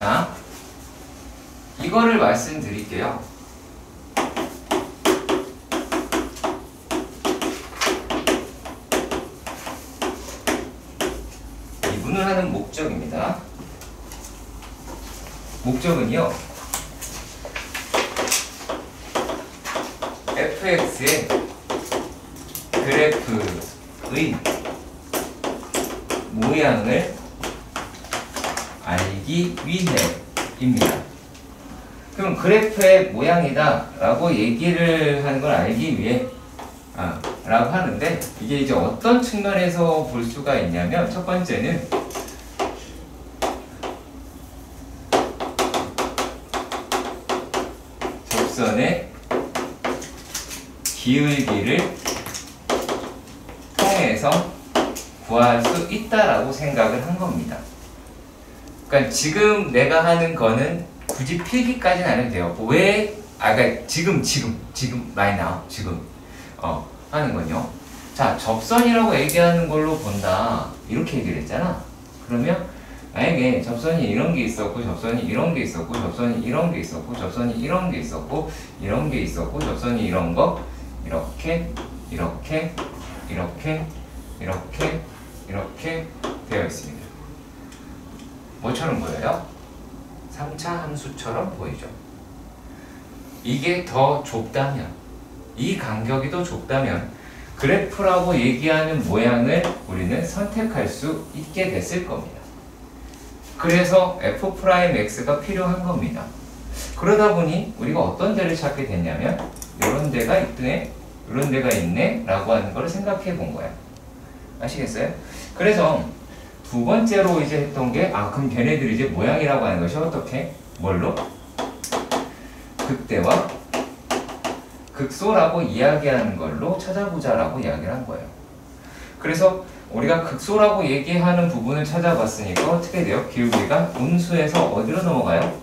자, 이거를 말씀드릴게요. 이 문을 하는 목적입니다. 목적은요, fx의 그래프의 모양을 알기 위해입니다. 그럼 그래프의 모양이다 라고 얘기를 하는 걸 알기 위해 라고 하는데, 이게 이제 어떤 측면에서 볼 수가 있냐면, 첫 번째는 접선의 기울기를 통해서 구할 수 있다라고 생각을 한 겁니다. 그러니까 지금 내가 하는 거는 굳이 필기까지는 안 해도 돼요. 왜? 그러니까 지금 right now 지금 하는 건요. 자, 접선이라고 얘기하는 걸로 본다 이렇게 얘기를 했잖아. 그러면 만약에 접선이 이런 게 있었고, 접선이 이런 게 있었고, 접선이 이런 게 있었고, 접선이 이런 게 있었고, 이런 게 있었고, 접선이 이런 거 이렇게 이렇게 이렇게 이렇게 이렇게 되어 있습니다. 뭐처럼 보여요? 3차 함수처럼 보이죠. 이게 더 좁다면, 이 간격이 더 좁다면 그래프라고 얘기하는 모양을 우리는 선택할 수 있게 됐을 겁니다. 그래서 f'x가 필요한 겁니다. 그러다 보니 우리가 어떤 데를 찾게 됐냐면, 이런 데가 있네, 이런 데가 있네 라고 하는 걸 생각해 본 거야. 아시겠어요? 그래서 두 번째로 이제 했던 게, 그럼 걔네들이 이제 모양이라고 하는 것이 어떻게? 뭘로? 극대와 극소라고 이야기하는 걸로 찾아보자라고 이야기를 한 거예요. 그래서 우리가 극소라고 얘기하는 부분을 찾아봤으니까 어떻게 돼요? 기울기가 음수에서 어디로 넘어가요?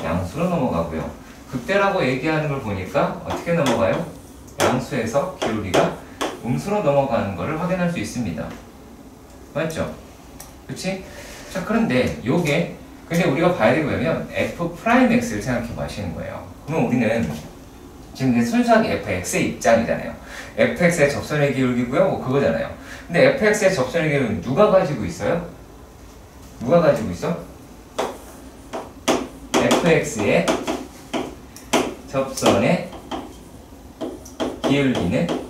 양수로 넘어가고요. 극대라고 얘기하는 걸 보니까 어떻게 넘어가요? 양수에서 기울기가 음수로 넘어가는 것을 확인할 수 있습니다. 맞죠? 그치? 자, 그런데 요게, 근데 우리가 봐야 되고 뭐냐면 f'x를 생각해 보시는 거예요. 그러면 우리는 지금 순수하게 fx의 입장이잖아요. fx의 접선의 기울기고요, 뭐 그거잖아요. 근데 fx의 접선의 기울기는 누가 가지고 있어요? 누가 가지고 있어? fx의 접선의 기울기는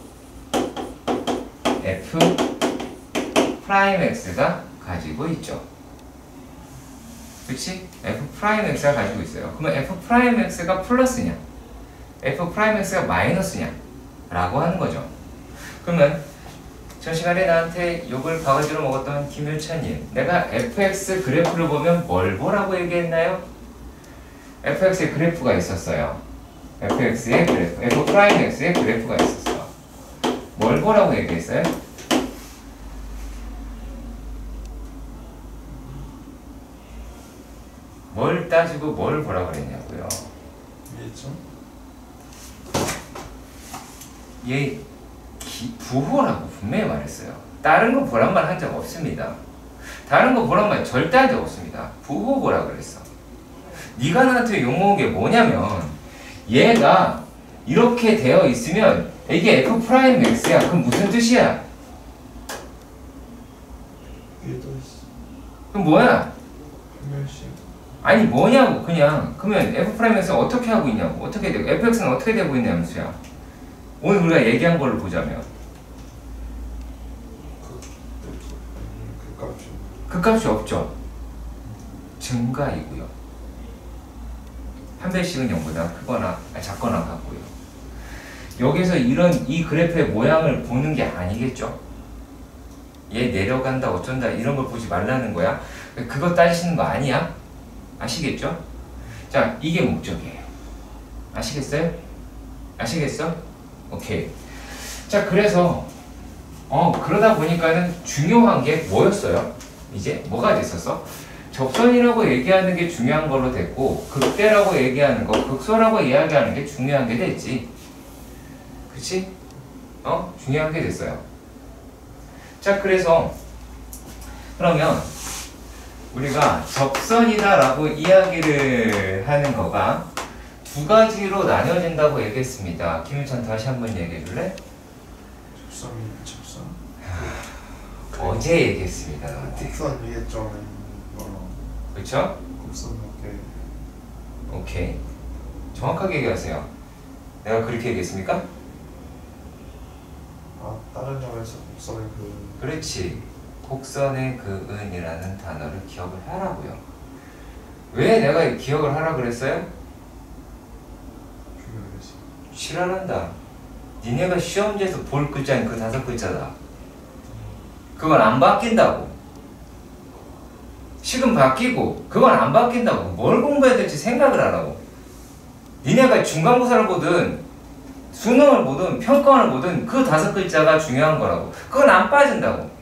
f'x가 가지고 있죠. 그치? f'x가 가지고 있어요. 그러면 f'x가 플러스냐? f'x가 마이너스냐? 라고 하는 거죠. 그러면 전 시간에 나한테 욕을 바가지로 먹었던 김유찬님, 내가 fx 그래프를 보면 뭘 보라고 얘기했나요? fx의 그래프가 있었어요. fx의 그래프, f'x의 그래프가 있었어. 뭘 보라고 얘기했어요? 뭘 따지고 뭘 보라고 그랬냐고요. 얘 부호라고 분명히 말했어요. 다른 거 보란 말 한 적 없습니다. 다른 거 보란 말 절대 한 적 없습니다. 부호 보라 그랬어. 네가 나한테 욕먹은 게 뭐냐면, 얘가 이렇게 되어 있으면 이게 f'x야. 그럼 무슨 뜻이야? 그럼 뭐야? 아니 뭐냐고. 그냥 그러면 f'x는 어떻게 하고 있냐고. 어떻게 되고, fx는 어떻게 되고 있냐는 수야. 오늘 우리가 얘기한 걸로 보자면 그 값이 없죠. 증가이고요. 한 배씩은 0보다 크거나 작거나 같고요. 여기서 이 그래프의 모양을 보는 게 아니겠죠. 얘 내려간다 어쩐다 이런 걸 보지 말라는 거야. 그거 따지시는 거 아니야. 아시겠죠? 자, 이게 목적이에요. 아시겠어요? 아시겠어? 오케이. 자, 그래서 그러다 보니까는 중요한 게 뭐였어요? 이제 뭐가 됐었어? 접선이라고 얘기하는 게 중요한 걸로 됐고, 극대라고 얘기하는 거, 극소라고 이야기하는 게 중요한 게 됐지. 그치? 중요한 게 됐어요. 자, 그래서 그러면 우리가 접선이다라고 이야기를 하는 거가 두 가지로 나뉘어진다고 얘기했습니다. 김일찬 다시 한번 얘기해 줄래? 접선. 어제 얘기했습니다. 너한테. 곡선 위에 점은 뭐 그렇죠? 곡선 높게. 오케이. 정확하게 얘기하세요. 내가 그렇게 얘기했습니까? 다른 점에서 곡선의 그. 그렇지. 곡선의 그은이라는 단어를 기억을 하라고요. 왜 내가 기억을 하라 그랬어요? 싫어한다. 니네가 시험지에서 볼 글자는 그 5글자다. 그건 안 바뀐다고. 식은 바뀌고 그건 안 바뀐다고. 뭘 공부해야 될지 생각을 하라고. 니네가 중간고사를 보든 수능을 보든 평가원을 보든 그 5글자가 중요한 거라고. 그건 안 빠진다고.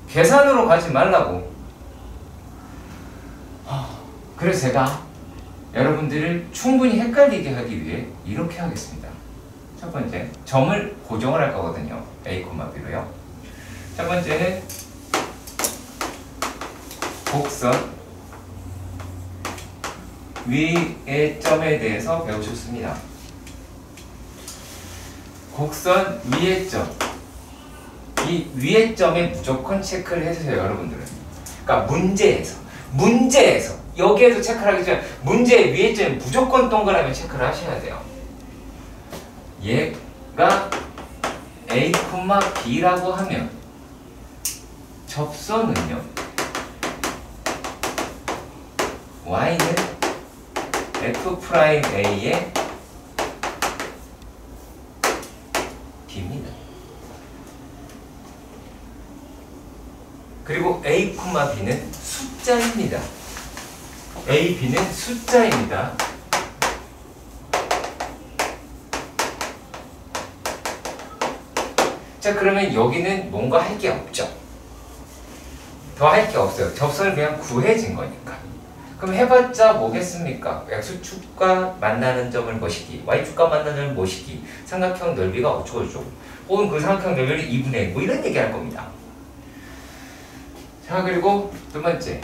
계산으로 가지 말라고. 그래서 제가 여러분들을 충분히 헷갈리게 하기 위해 이렇게 하겠습니다. 첫 번째, 점을 고정을 할 거거든요. A, B로요. 첫 번째는 곡선 위의 점에 대해서 배우셨습니다. 곡선 위의 점. 이 위의 점에 무조건 체크를 해주세요, 여러분들은. 그러니까 문제에서 여기에서 체크를 하기 전에 문제의 위의 점에 무조건 동그라미 체크를 하셔야 돼요. 얘가 A, B라고 하면 접선은요, Y는 F'A의 B입니다. 그리고 A, B는 숫자입니다. A, B는 숫자입니다. 자, 그러면 여기는 뭔가 할 게 없죠. 더 할 게 없어요. 접선을 그냥 구해진 거니까. 그럼 해봤자 뭐겠습니까? X축과 만나는 점을 모시기, Y축과 만나는 점을 모시기, 삼각형 넓이가 어쩌고저쩌고, 혹은 그 삼각형 넓이를 2분의 1, 뭐 이런 얘기 할 겁니다. 자, 그리고 두 번째,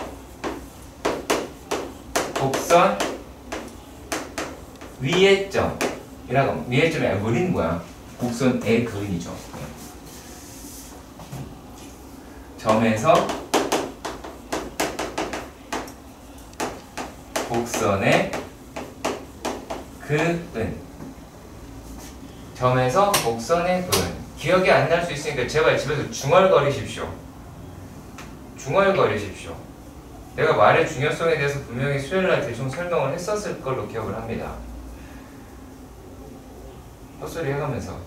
곡선 위의 점이라고 하면, 위의 점이 우리는 뭐야? 곡선의 그은이죠. 점에서 곡선의 그은. 점에서 곡선의 그은. 기억이 안 날 수 있으니까 제발 집에서 중얼거리십시오. 중얼거리십시오. 내가 말의 중요성에 대해서 분명히 수요일날 대충 설명을 했었을 걸로 기억을 합니다. 헛소리 해가면서.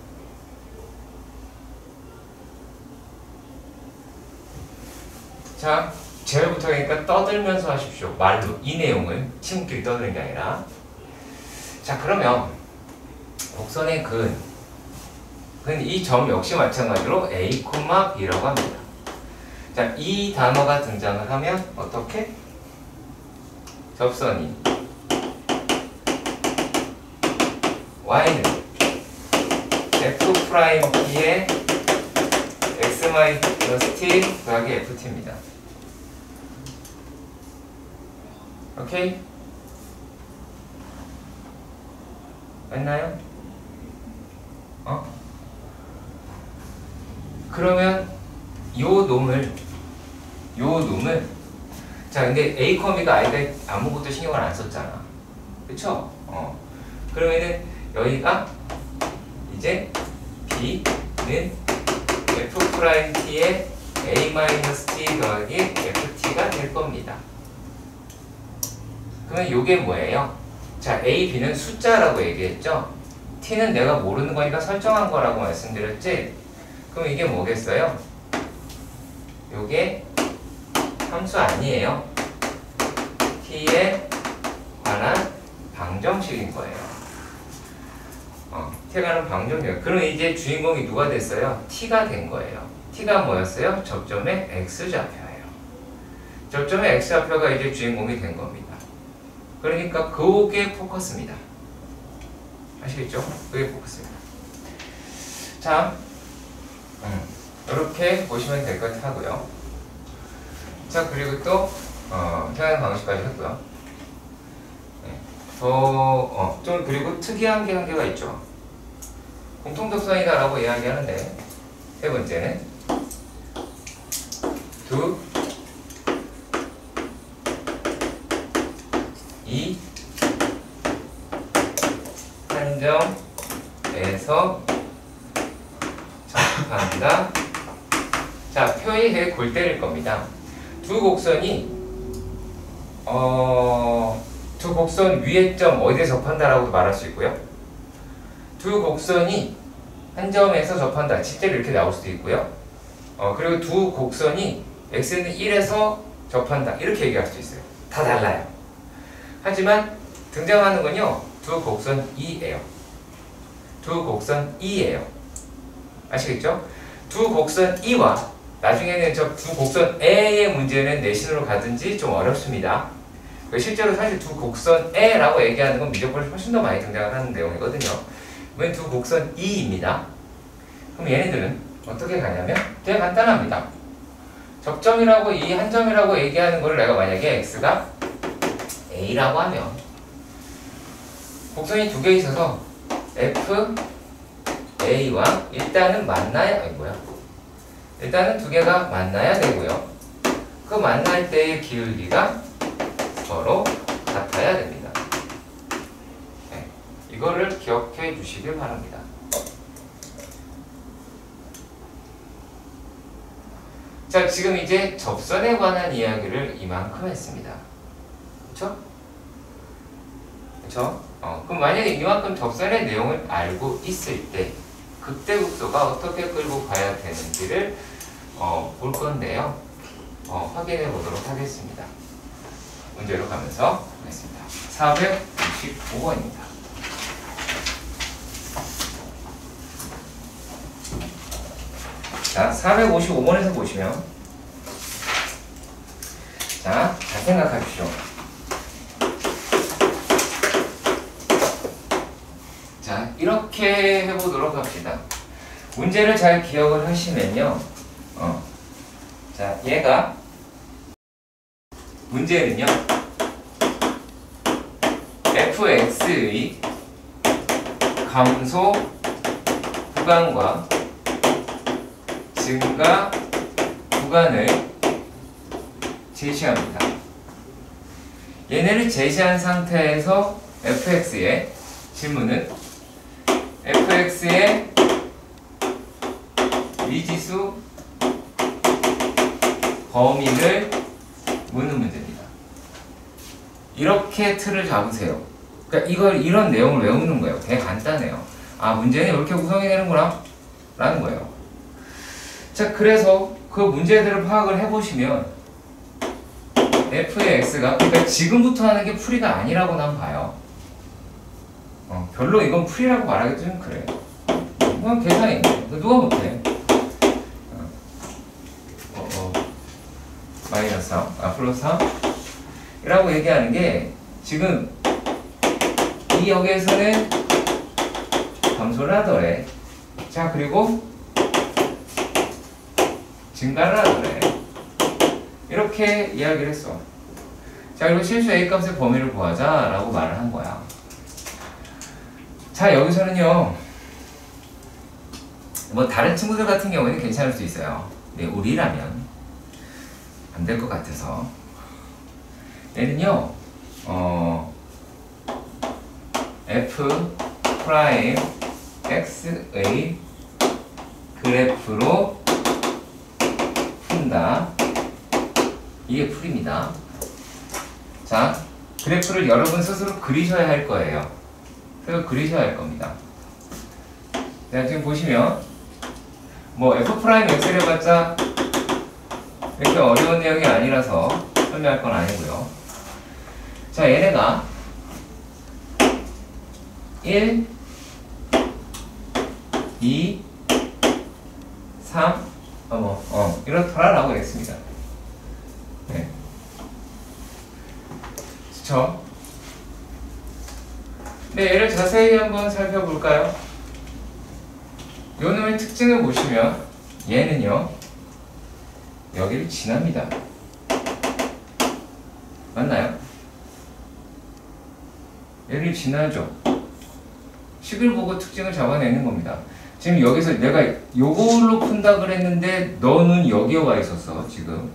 자, 제일부터니까 떠들면서 하십시오. 말로. 이 내용을 친구끼리 떠드는 게 아니라. 자, 그러면 곡선의 그은. 이 점 역시 마찬가지로 A, B라고 합니다. 자, 이 단어가 등장을 하면 어떻게? 접선이 Y는 F'B의 X-T 더하기 FT입니다. 오케이? 맞나요? 그러면 요 놈을 자, 근데 A, B가 아이가 아무것도 신경을 안 썼잖아. 그쵸? 그러면은 여기가 이제 B는 F'T의 A-T 더하기 FT가 될 겁니다. 그러면 요게 뭐예요? 자, A, B는 숫자라고 얘기했죠? T는 내가 모르는 거니까 설정한 거라고 말씀드렸지? 그럼 이게 뭐겠어요? 요게 함수 아니에요. T에 관한 방정식인 거예요. T에 관한 방정식. 그럼 이제 주인공이 누가 됐어요? T가 된 거예요. T가 뭐였어요? 접점의 X좌표예요. 접점의 X좌표가 이제 주인공이 된 겁니다. 그러니까 그게 포커스입니다. 아시겠죠? 그게 포커스입니다. 자, 이렇게 보시면 될 것 같고요. 자, 그리고 또 현행 방식까지 했고요. 네. 좀 그리고 특이한 게 한 개가 있죠. 공통접선이다라고 이야기하는데 세 번째는 두 이 한점에서 접한다. 자, 표의 골 때릴 겁니다. 두 곡선이 두 곡선 위의 점 어디에 접한다라고 말할 수 있고요. 두 곡선이 한 점에서 접한다. 실제로 이렇게 나올 수도 있고요. 그리고 두 곡선이 x는 1에서 접한다. 이렇게 얘기할 수 있어요. 다 달라요. 하지만 등장하는 건요. 두 곡선 2예요. 두 곡선 2예요. 아시겠죠? 두 곡선 2와 나중에는 저 두 곡선 A의 문제는 내신으로 가든지 좀 어렵습니다. 실제로 사실 두 곡선 A라고 얘기하는 건 미적분이 훨씬 더 많이 등장을 하는 내용이거든요. 이번 두 곡선 2입니다. 그럼 얘네들은 어떻게 가냐면 되게 간단합니다. 접점이라고 이 한 점이라고 얘기하는 거를 내가 만약에 x가 a라고 하면 곡선이 두 개 있어서 f a와 일단은 만나야 일단은 두 개가 만나야 되고요. 그 만날 때의 기울기가 서로 같아야 됩니다. 네, 이거를 기억해 주시길 바랍니다. 자, 지금 이제 접선에 관한 이야기를 이만큼 했습니다. 그쵸? 그쵸? 그럼 만약에 이만큼 접선의 내용을 알고 있을 때 극대극소가 어떻게 끌고 가야 되는지를 볼 건데요. 확인해 보도록 하겠습니다. 문제로 가면서 하겠습니다. 465번입니다. 자, 455번에서 보시면 자, 잘 생각하십시오. 자, 이렇게 해보도록 합시다. 문제를 잘 기억을 하시면요. 자, 얘가 문제는요. fx의 감소 구간과 증가 구간을 제시합니다. 얘네를 제시한 상태에서 fx의 질문은 fx의 미지수 범위를 묻는 문제입니다. 이렇게 틀을 잡으세요. 그러니까 이런 내용을 외우는 거예요. 되게 간단해요. 아, 문제는 이렇게 구성이 되는구나 라는 거예요. 자, 그래서 그 문제들을 파악을 해보시면 f의 x가 그러니까 지금부터 하는 게 풀이가 아니라고 난 봐요. 별로 이건 풀이라고 말하기 좀 그래. 그냥 계산이 누가 못해. 마이너스 3, 플러스 3 이라고 얘기하는 게 지금 이 역에서는 감소를 하더래. 자, 그리고 증가를 하더래. 이렇게 이야기를 했어. 자, 그리고 실수 A 값의 범위를 구하자 라고 말을 한 거야. 자, 여기서는요 뭐 다른 친구들 같은 경우에는 괜찮을 수 있어요. 근데 우리라면 안 될 것 같아서 얘는요 f 프라임 x의 그래프로 푼다. 이게 풀입니다. 자, 그래프를 여러분 스스로 그리셔야 할 거예요. 그래서 그리셔야 할 겁니다. 자, 지금 보시면 뭐 f 프라임 x를 해봤자 이렇게 어려운 내용이 아니라서 설명할 건 아니고요. 자, 얘네가 1, 2, 3, 이렇더라라고 했습니다. 네. 그쵸? 네, 얘를 자세히 한번 살펴볼까요? 요 놈의 특징을 보시면 얘는요 여기를 지납니다. 맞나요? 얘를 지나죠. 식을 보고 특징을 잡아내는 겁니다. 지금 여기서 내가 요걸로 푼다 그랬는데 너는 여기에 와 있었어. 지금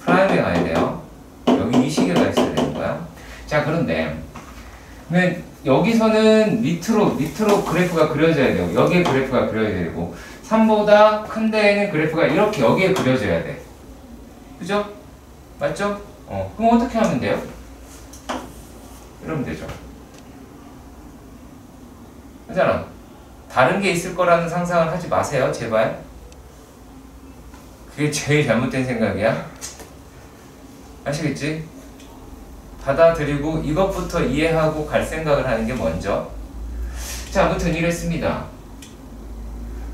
프라임에 가야 돼요. 여기 이 시계가 있어야 되는 거야. 자, 그런데 여기서는 밑으로 그래프가 그려져야 돼요. 여기에 그래프가 그려져야 되고 3보다 큰 데에는 그래프가 이렇게 여기에 그려져야 돼. 그죠? 맞죠? 그럼 어떻게 하면 돼요? 이러면 되죠. 그잖아. 다른 게 있을 거라는 상상을 하지 마세요. 제발. 그게 제일 잘못된 생각이야. 아시겠지? 받아들이고 이것부터 이해하고 갈 생각을 하는 게 먼저. 자, 아무튼 이랬습니다.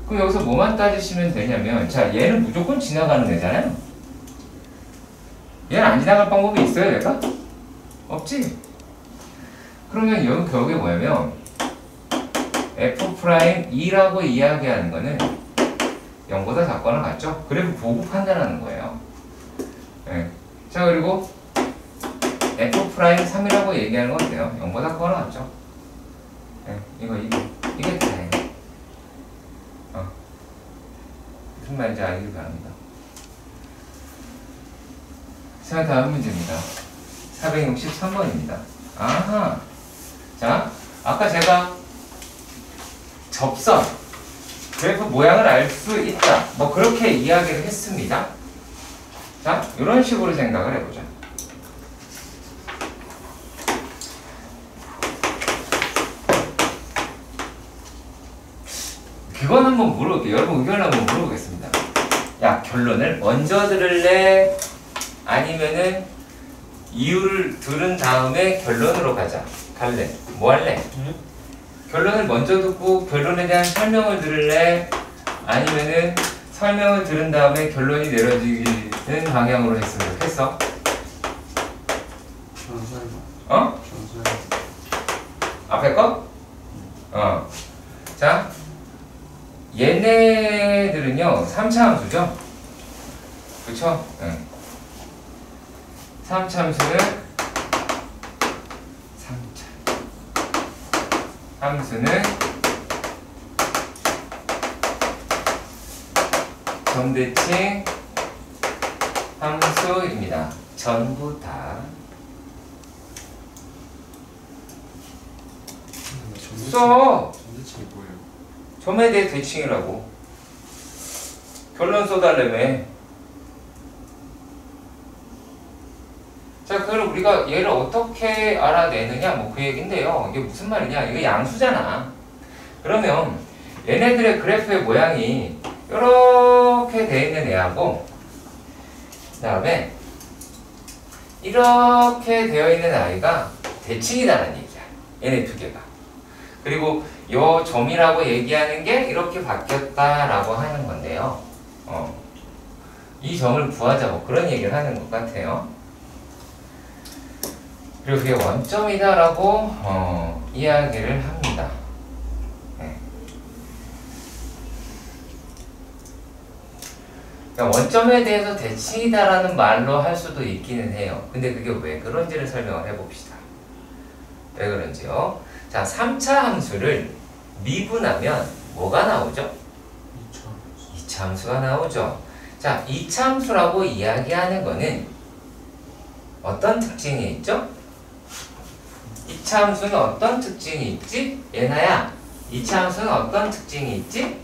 그럼 여기서 뭐만 따지시면 되냐면, 자, 얘는 무조건 지나가는 애잖아요. 얘는 안 지나갈 방법이 있어요, 얘가? 없지? 그러면 여기 결국에 뭐냐면 F'E라고 이야기하는 거는 0보다 작거나 같죠? 그래프 보고 판단하는 거예요. 네. 자, 그리고 F'3이라고 얘기하는 건 어때요? 0보다 작거나 같죠? 네. 이게 다예요. 무슨 말인지 알길 바랍니다. 자, 다음 문제입니다. 463번입니다. 아하. 자, 아까 제가 접선, 그래프 모양을 알 수 있다. 뭐 그렇게 이야기를 했습니다. 자, 이런 식으로 생각을 해보자. 그건 한번 물어볼게요. 여러분 의견을 한번 물어보겠습니다. 야, 결론을 먼저 들을래? 아니면은 이유를 들은 다음에 결론으로 갈래? 뭐 할래? 결론을 먼저 듣고 결론에 대한 설명을 들을래? 아니면은 설명을 들은 다음에 결론이 내려지는 방향으로 했으면 좋겠어? 전설만. 앞에 거? 자, 얘네들은요 3차 함수죠? 그쵸? 3차 함수는 점대칭 함수입니다. 전부 다. 써! 전대칭이 뭐예요? 점에 대해 대칭이라고. 결론 써달라며. 자, 그럼 우리가 얘를 어떻게 알아내느냐, 뭐 그 얘긴데요. 이게 무슨 말이냐? 이거 양수잖아. 그러면 얘네들의 그래프의 모양이 이렇게 돼 있는 애하고, 그 다음에 이렇게 되어 있는 아이가 대칭이다라는 얘기야. 얘네 두 개가. 그리고 요 점이라고 얘기하는 게 이렇게 바뀌었다라고 하는 건데요. 이 점을 구하자, 뭐 그런 얘기를 하는 것 같아요. 그리고 그게 원점이다라고 이야기를 합니다. 네. 그러니까 원점에 대해서 대칭이다라는 말로 할 수도 있기는 해요. 근데 그게 왜 그런지를 설명을 해봅시다. 왜 그런지요? 자, 3차 함수를 미분하면 뭐가 나오죠? 2차 함수가 나오죠. 자, 2차 함수라고 이야기하는 거는 어떤 특징이 있죠? 2차 함수는 어떤 특징이 있지? 예나야, 2차 함수는 어떤 특징이 있지?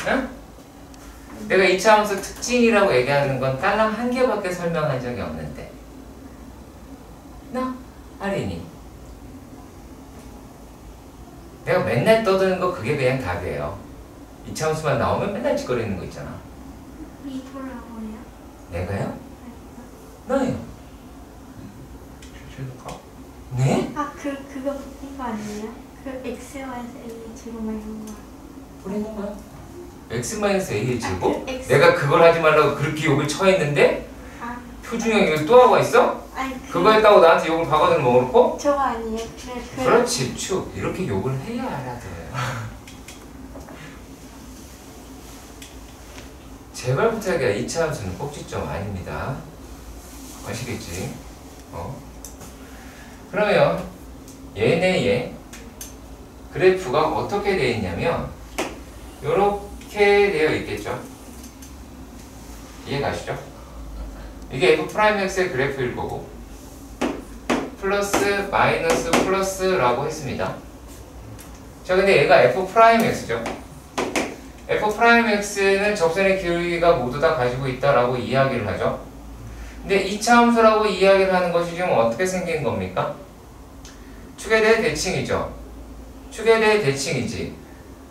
응? 내가 2차 함수 특징이라고 얘기하는 건 딸랑 한 개밖에 설명한 적이 없는데. 나? 아린이. 내가 맨날 떠드는 거 그게 그냥 답이에요. 2차 함수만 나오면 맨날 짓거리는 거 있잖아. 이거라고 해요? 내가요? 너요? 실실까? 네? 아, 그거 바뀐 거 아니에요? 그 X와에서 A 제곱 막 이런 거. 뿌리는 거야? X-A의 제곱? 아, 그 X. 내가 그걸 하지 말라고 그렇게 욕을 처했는데 아, 표준형 이거 또 하고 있어? 아니 그거 했다고 나한테 욕을 박아주는 먹어놓고? 저거 아니에요? 그렇지, 축. 이렇게 욕을 해야 알아들어요. 제발 부탁이야. 2차 함수는 꼭지점 아닙니다. 아시겠지? 그러면 얘네의 그래프가 어떻게 되어 있냐면 요렇게 되어 있겠죠. 이해 가시죠? 이게 f'x의 그래프일 거고 플러스 마이너스 플러스라고 했습니다. 자, 근데 얘가 f'x죠. f'x는 접선의 기울기가 모두 다 가지고 있다라고 이야기를 하죠. 근데 2차 함수라고 이야기를 하는 것이 지금 어떻게 생긴 겁니까? 축에 대해 대칭이죠. 축에 대해 대칭이지.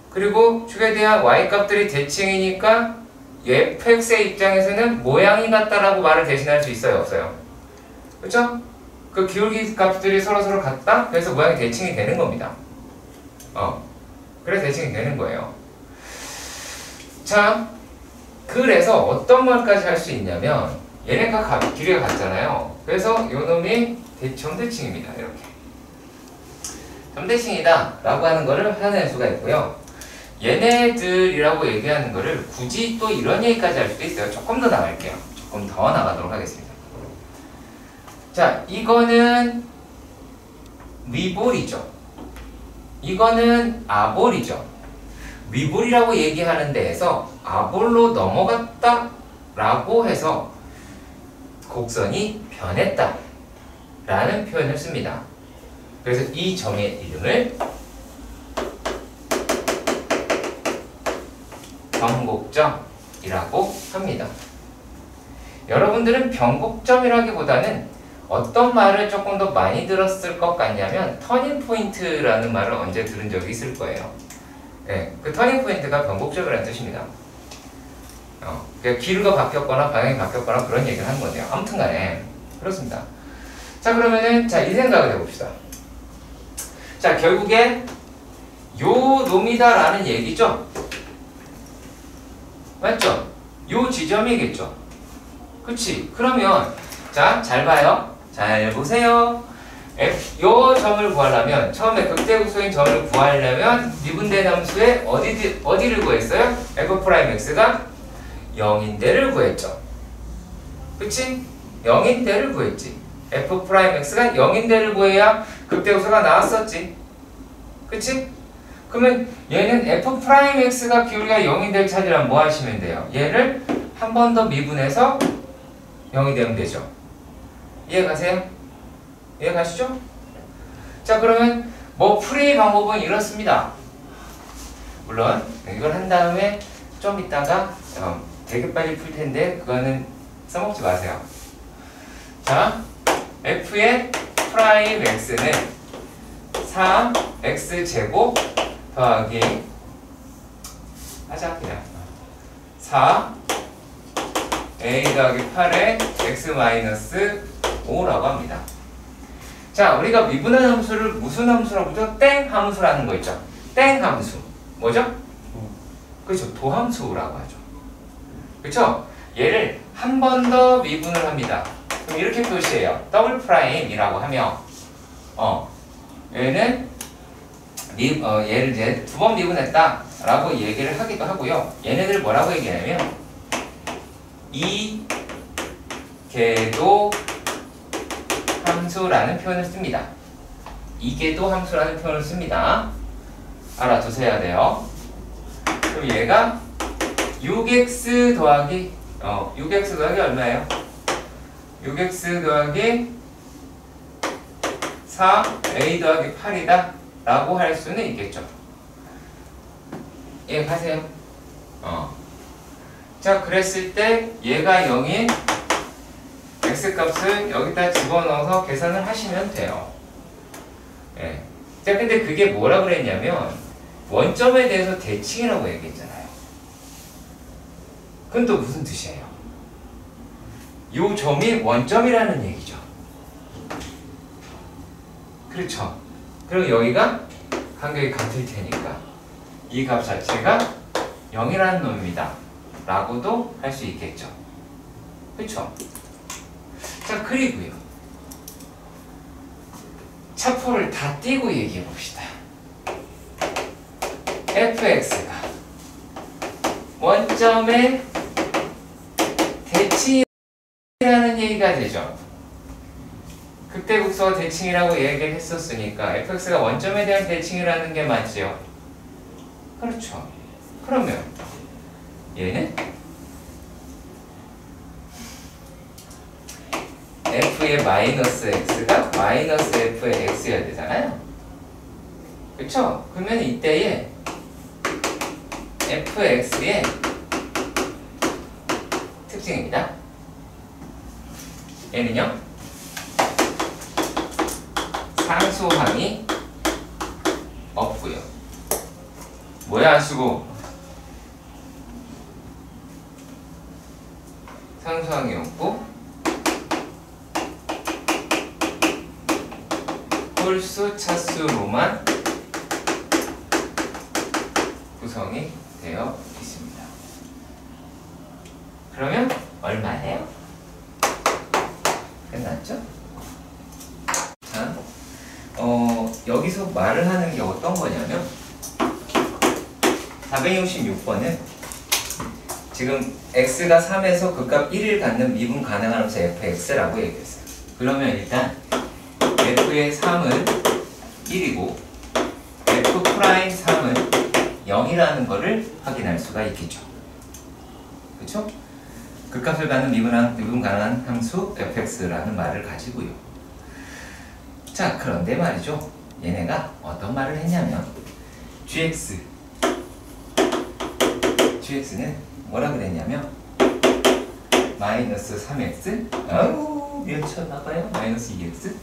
그리고 축에 대한 y값들이 대칭이니까 fx의 입장에서는 모양이 같다라고 말을 대신할 수 있어요, 없어요? 그렇죠? 그 기울기 값들이 서로 같다? 그래서 모양이 대칭이 되는 겁니다. 그래서 대칭이 되는 거예요. 자, 그래서 어떤 말까지 할 수 있냐면 얘네가 길이가 같잖아요. 그래서 요놈이 점대칭입니다. 이렇게 점대칭이다 라고 하는 거를 찾아낼 수가 있고요. 얘네들이라고 얘기하는 거를 굳이 또 이런 얘기까지 할 수도 있어요. 조금 더 나갈게요. 조금 더 나가도록 하겠습니다. 자, 이거는 위볼이죠. 이거는 아볼이죠. 위볼이라고 얘기하는 데에서 아볼로 넘어갔다 라고 해서 곡선이 변했다 라는 표현을 씁니다. 그래서 이 점의 이름을 변곡점이라고 합니다. 여러분들은 변곡점이라기보다는 어떤 말을 조금 더 많이 들었을 것 같냐면 터닝 포인트라는 말을 언제 들은 적이 있을 거예요. 네, 그 터닝 포인트가 변곡점이라는 뜻입니다. 그러니까 기류가 바뀌었거나 방향이 바뀌었거나 그런 얘기를 하는 건데요. 아무튼간에 그렇습니다. 자, 그러면은 이 생각을 해봅시다. 자, 결국에 요 놈이다라는 얘기죠. 맞죠? 요 지점이겠죠. 그치? 그러면 자, 잘 봐요. 잘 보세요. 요 점을 구하려면 처음에 극대극소인 점을 구하려면 미분된 함수의 어디를 구했어요? f'x가 0인데를 구했죠. 그치? 0인데를 구했지. f'x가 0인데를 구해야 극대극소가 나왔었지. 그치? 그러면 얘는 f'x가 기울기가 0인데를 찾으려면 뭐 하시면 돼요? 얘를 한 번 더 미분해서 0이 되면 되죠. 이해 가세요? 이해 가시죠? 자, 그러면 뭐 풀이 방법은 이렇습니다. 물론 이걸 한 다음에 좀 이따가 되게 빨리 풀 텐데 그거는 써먹지 마세요. 자, f의 프라임 x는 4x제곱 더하기 하자 그냥 4a 더하기 8의 x 마이너스 5라고 합니다. 자, 우리가 미분한 함수를 무슨 함수라고 하죠? 땡 함수라는 거 있죠. 땡 함수 뭐죠? 그렇죠, 도함수라고 하죠. 그렇죠? 얘를 한 번 더 미분을 합니다. 그럼 이렇게 표시해요. 더블 프라임이라고 하며 얘는 얘를 이제 두 번 미분했다 라고 얘기를 하기도 하고요. 얘네들 뭐라고 얘기하냐면 이계도 함수라는 표현을 씁니다. 이계도 함수라는 표현을 씁니다. 알아두셔야 돼요. 그럼 얘가 6x 더하기 6x 더하기 얼마예요? 6x 더하기 4a 더하기 8이다 라고 할 수는 있겠죠. 예, 가세요. 자, 그랬을 때 얘가 0인 x값을 여기다 집어넣어서 계산을 하시면 돼요. 예. 자, 근데 그게 뭐라 그랬냐면 원점에 대해서 대칭이라고 얘기했잖아요. 그건 또 무슨 뜻이에요? 요 점이 원점이라는 얘기죠. 그렇죠. 그럼 여기가 간격이 같을 테니까 이 값 자체가 0이라는 놈입니다 라고도 할 수 있겠죠. 그렇죠? 자, 그리고요, 차포를 다 띄고 얘기해 봅시다. fx가 원점에 얘기가 되죠. 극대극소 대칭이라고 얘기를 했었으니까 fx가 원점에 대한 대칭이라는 게 맞지요. 그렇죠. 그러면 얘는 f의 마이너스 x가 마이너스 f의 x여야 되잖아요. 그쵸? 그러면 이때에 fx의 특징입니다. 얘는요, 상수항이 없고요. 뭐야 수고? 상수항이 없고 홀수 차수로만 구성이 되어 있습니다. 그러면 얼마예요? 끝났죠? 자, 여기서 말을 하는 게 어떤 거냐면 466번은 지금 x가 3에서 극값 1을 갖는 미분 가능한 함수 fx라고 얘기했어요. 그러면 일단 f의 3은 1이고 f'3은 0이라는 거를 확인할 수가 있겠죠. 그렇죠? 극값을 갖는 미분 가능한 함수 fx라는 말을 가지고요. 자, 그런데 말이죠. 얘네가 어떤 말을 했냐면 gx는 뭐라 그랬냐면 마이너스 3x 아우 미쳤나봐요. 마이너스 2x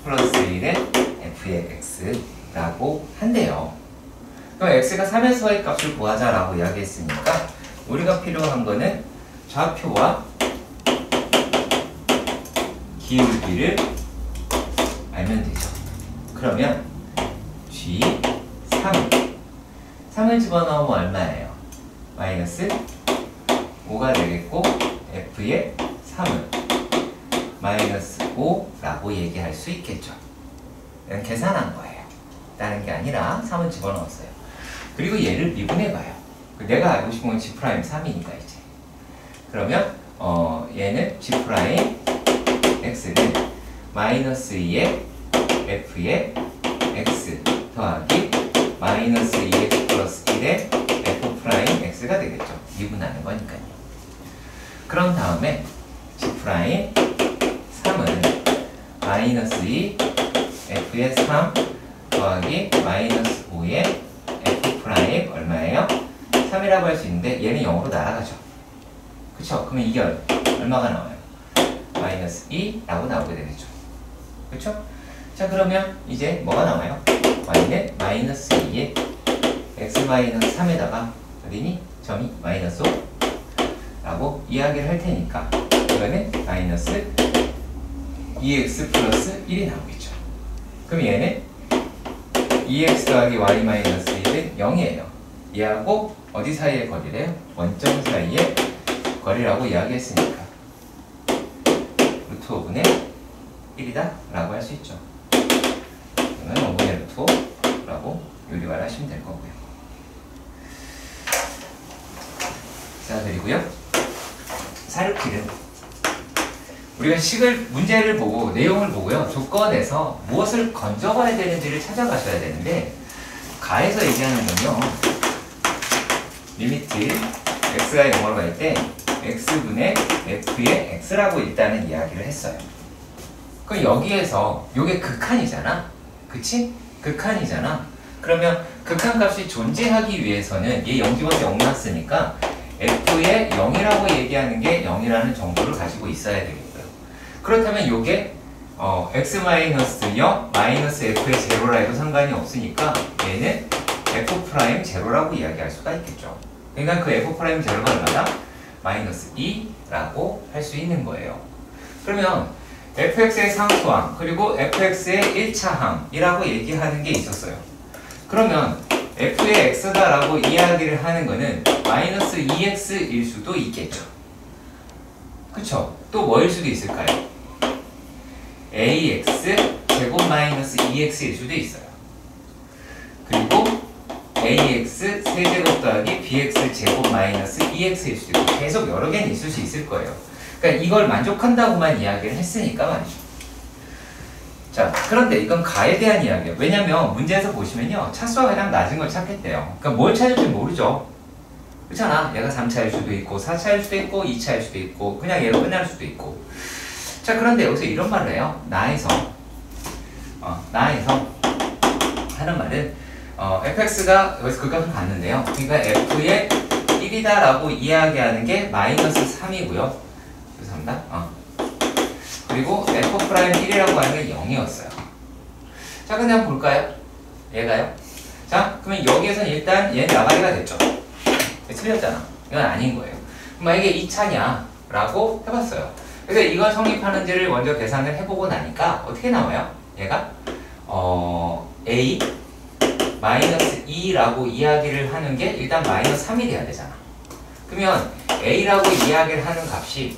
플러스 1의 f의 x라고 한대요. 그럼 x가 3에서의 값을 구하자라고 이야기했으니까 우리가 필요한 거는 좌표와 기울기를 알면 되죠. 그러면 g3 3을 집어넣으면 얼마예요? 마이너스 5가 되겠고 f의 3은 마이너스 5라고 얘기할 수 있겠죠. 이건 계산한 거예요. 다른 게 아니라 3을 집어넣었어요. 그리고 얘를 미분해봐요. 내가 알고 싶은 건 g'3이니까 이제. 그러면 얘는 g'x는 마이너스 2의 f의 x 더하기 마이너스 2x 플러스 1의 f'x가 되겠죠. 미분하는 거니까요. 그런 다음에 g'3은 마이너스 2 f의 3 더하기 마이너스 5의 f' 얼마예요? 3이라고 할 수 있는데 얘는 0으로 날아가죠. 그쵸? 그러면 이게 얼마가 나와요? 마이너스 2라고 나오게 되겠죠. 그쵸? 자, 그러면 이제 뭐가 나와요? y는 마이너스 2에 x 마이너스 3에다가 어디니? 점이 마이너스 5라고 이야기를 할 테니까 이거는 마이너스 2x 플러스 1이 나오겠죠. 그럼 얘는 2x 더하기 y 마이너스 1은 0이에요. 얘하고 어디 사이의 거리래요? 원점 사이의 거리라고 이야기했으니까 루트 5분의 1이다 라고 할 수 있죠. 그러면 5분의 루트 5라고 요리화를 하시면 될 거고요. 자, 그리고요 사료키는 우리가 문제를 보고 내용을 보고요 조건에서 무엇을 건져가야 되는지를 찾아가셔야 되는데 가에서 얘기하는 건요 리미트 x가 0으로 갈 때 x분의 f의 x라고 일단은 이야기를 했어요. 그럼 여기에서 요게 극한이잖아. 그치? 극한이잖아. 그러면 극한값이 존재하기 위해서는 얘 0 집어서 0 났으니까 f의 0이라고 얘기하는 게 0이라는 정보를 가지고 있어야 되겠고요. 그렇다면 요게 x-0 마이너스 f의 제로라 해도 상관이 없으니까 얘는 f' 제로라고 이야기할 수가 있겠죠. 그러니까 그 f' 제로가 얼마다? 마이너스 2라고 할 수 있는 거예요. 그러면 fx의 상수항 그리고 fx의 1차항이라고 얘기하는 게 있었어요. 그러면 f의 x다라고 이야기를 하는 거는 마이너스 2x일 수도 있겠죠. 그쵸? 또 뭐일 수도 있을까요? ax 제곱 마이너스 2x일 수도 있어요. 그리고 ax 세제곱 더하기 bx 제곱 마이너스 2x일 수도 있고 계속 여러 개는 있을 수 있을 거예요. 그러니까 이걸 만족한다고만 이야기를 했으니까 말이죠. 자, 그런데 이건 가에 대한 이야기예요. 왜냐면 문제에서 보시면요, 차수가 가장 낮은 걸 찾겠대요. 그러니까 뭘 찾을지 모르죠. 그렇잖아. 얘가 3차일 수도 있고 4차일 수도 있고 2차일 수도 있고 그냥 얘로 끝날 수도 있고. 자, 그런데 여기서 이런 말을 해요. 나에서 하는 말은 fx가 여기서 그 값을 갖는데요. 그러니까 f의 1이다라고 이야기하는 게 마이너스 3이고요. 죄송합니다. 그리고 f'1이라고 하는 게 0이었어요. 자, 근데 한번 볼까요? 얘가요. 자, 그러면 여기에서는 일단 얘는 나가리가 됐죠. 틀렸잖아. 이건 아닌 거예요. 그럼 만약에 2차냐? 라고 해봤어요. 그래서 이걸 성립하는지를 먼저 계산을 해보고 나니까 어떻게 나와요? 얘가 a 마이너스 2라고 이야기를 하는 게 일단 마이너스 3이 돼야 되잖아. 그러면 a라고 이야기를 하는 값이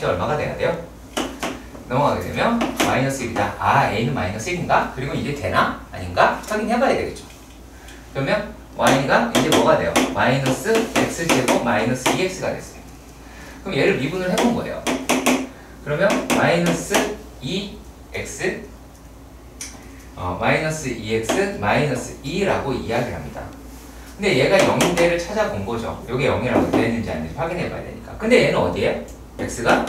얼마가 돼야 돼요? 넘어가게 되면 마이너스 1이다. 아, a는 마이너스 1인가? 그리고 이게 되나? 아닌가? 확인해봐야 되겠죠. 그러면 y가 이제 뭐가 돼요? 마이너스 x제곱 마이너스 2x가 됐어요. 그럼 얘를 미분을 해본 거예요. 그러면 마이너스 2x 마이너스 2x 마이너스 2라고 이야기를 합니다. 근데 얘가 0인데를 찾아본 거죠. 이게 0이라고 되는지 안 되는지 확인해 봐야 되니까. 근데 얘는 어디에요? x가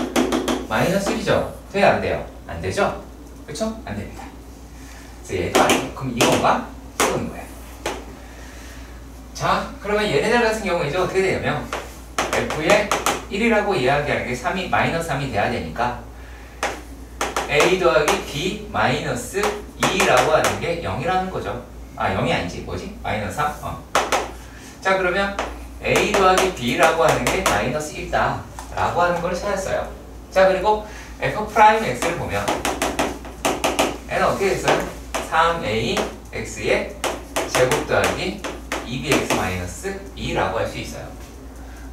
마이너스 1이죠. 돼요? 안 돼요? 안 되죠? 그쵸? 안 됩니다. 그래서 얘도 안 돼요. 그럼 이건가? 이건 거예요. 자, 그러면 얘네들 같은 경우는 이제 어떻게 되냐면 f의 1이라고 이야기하는 게 3이 마이너스 3이 돼야 되니까 a 더하기 b 마이너스 2라고 하는 게 0이라는 거죠. 아, 0이 아니지. 뭐지? 마이너스 3? 자, 그러면 a 더하기 b라고 하는 게 마이너스 1다 라고 하는 걸 찾았어요. 자, 그리고 f'x를 보면 얘는 어떻게 됐어요? 3ax의 제곱 더하기 2bx 2라고 할 수 있어요.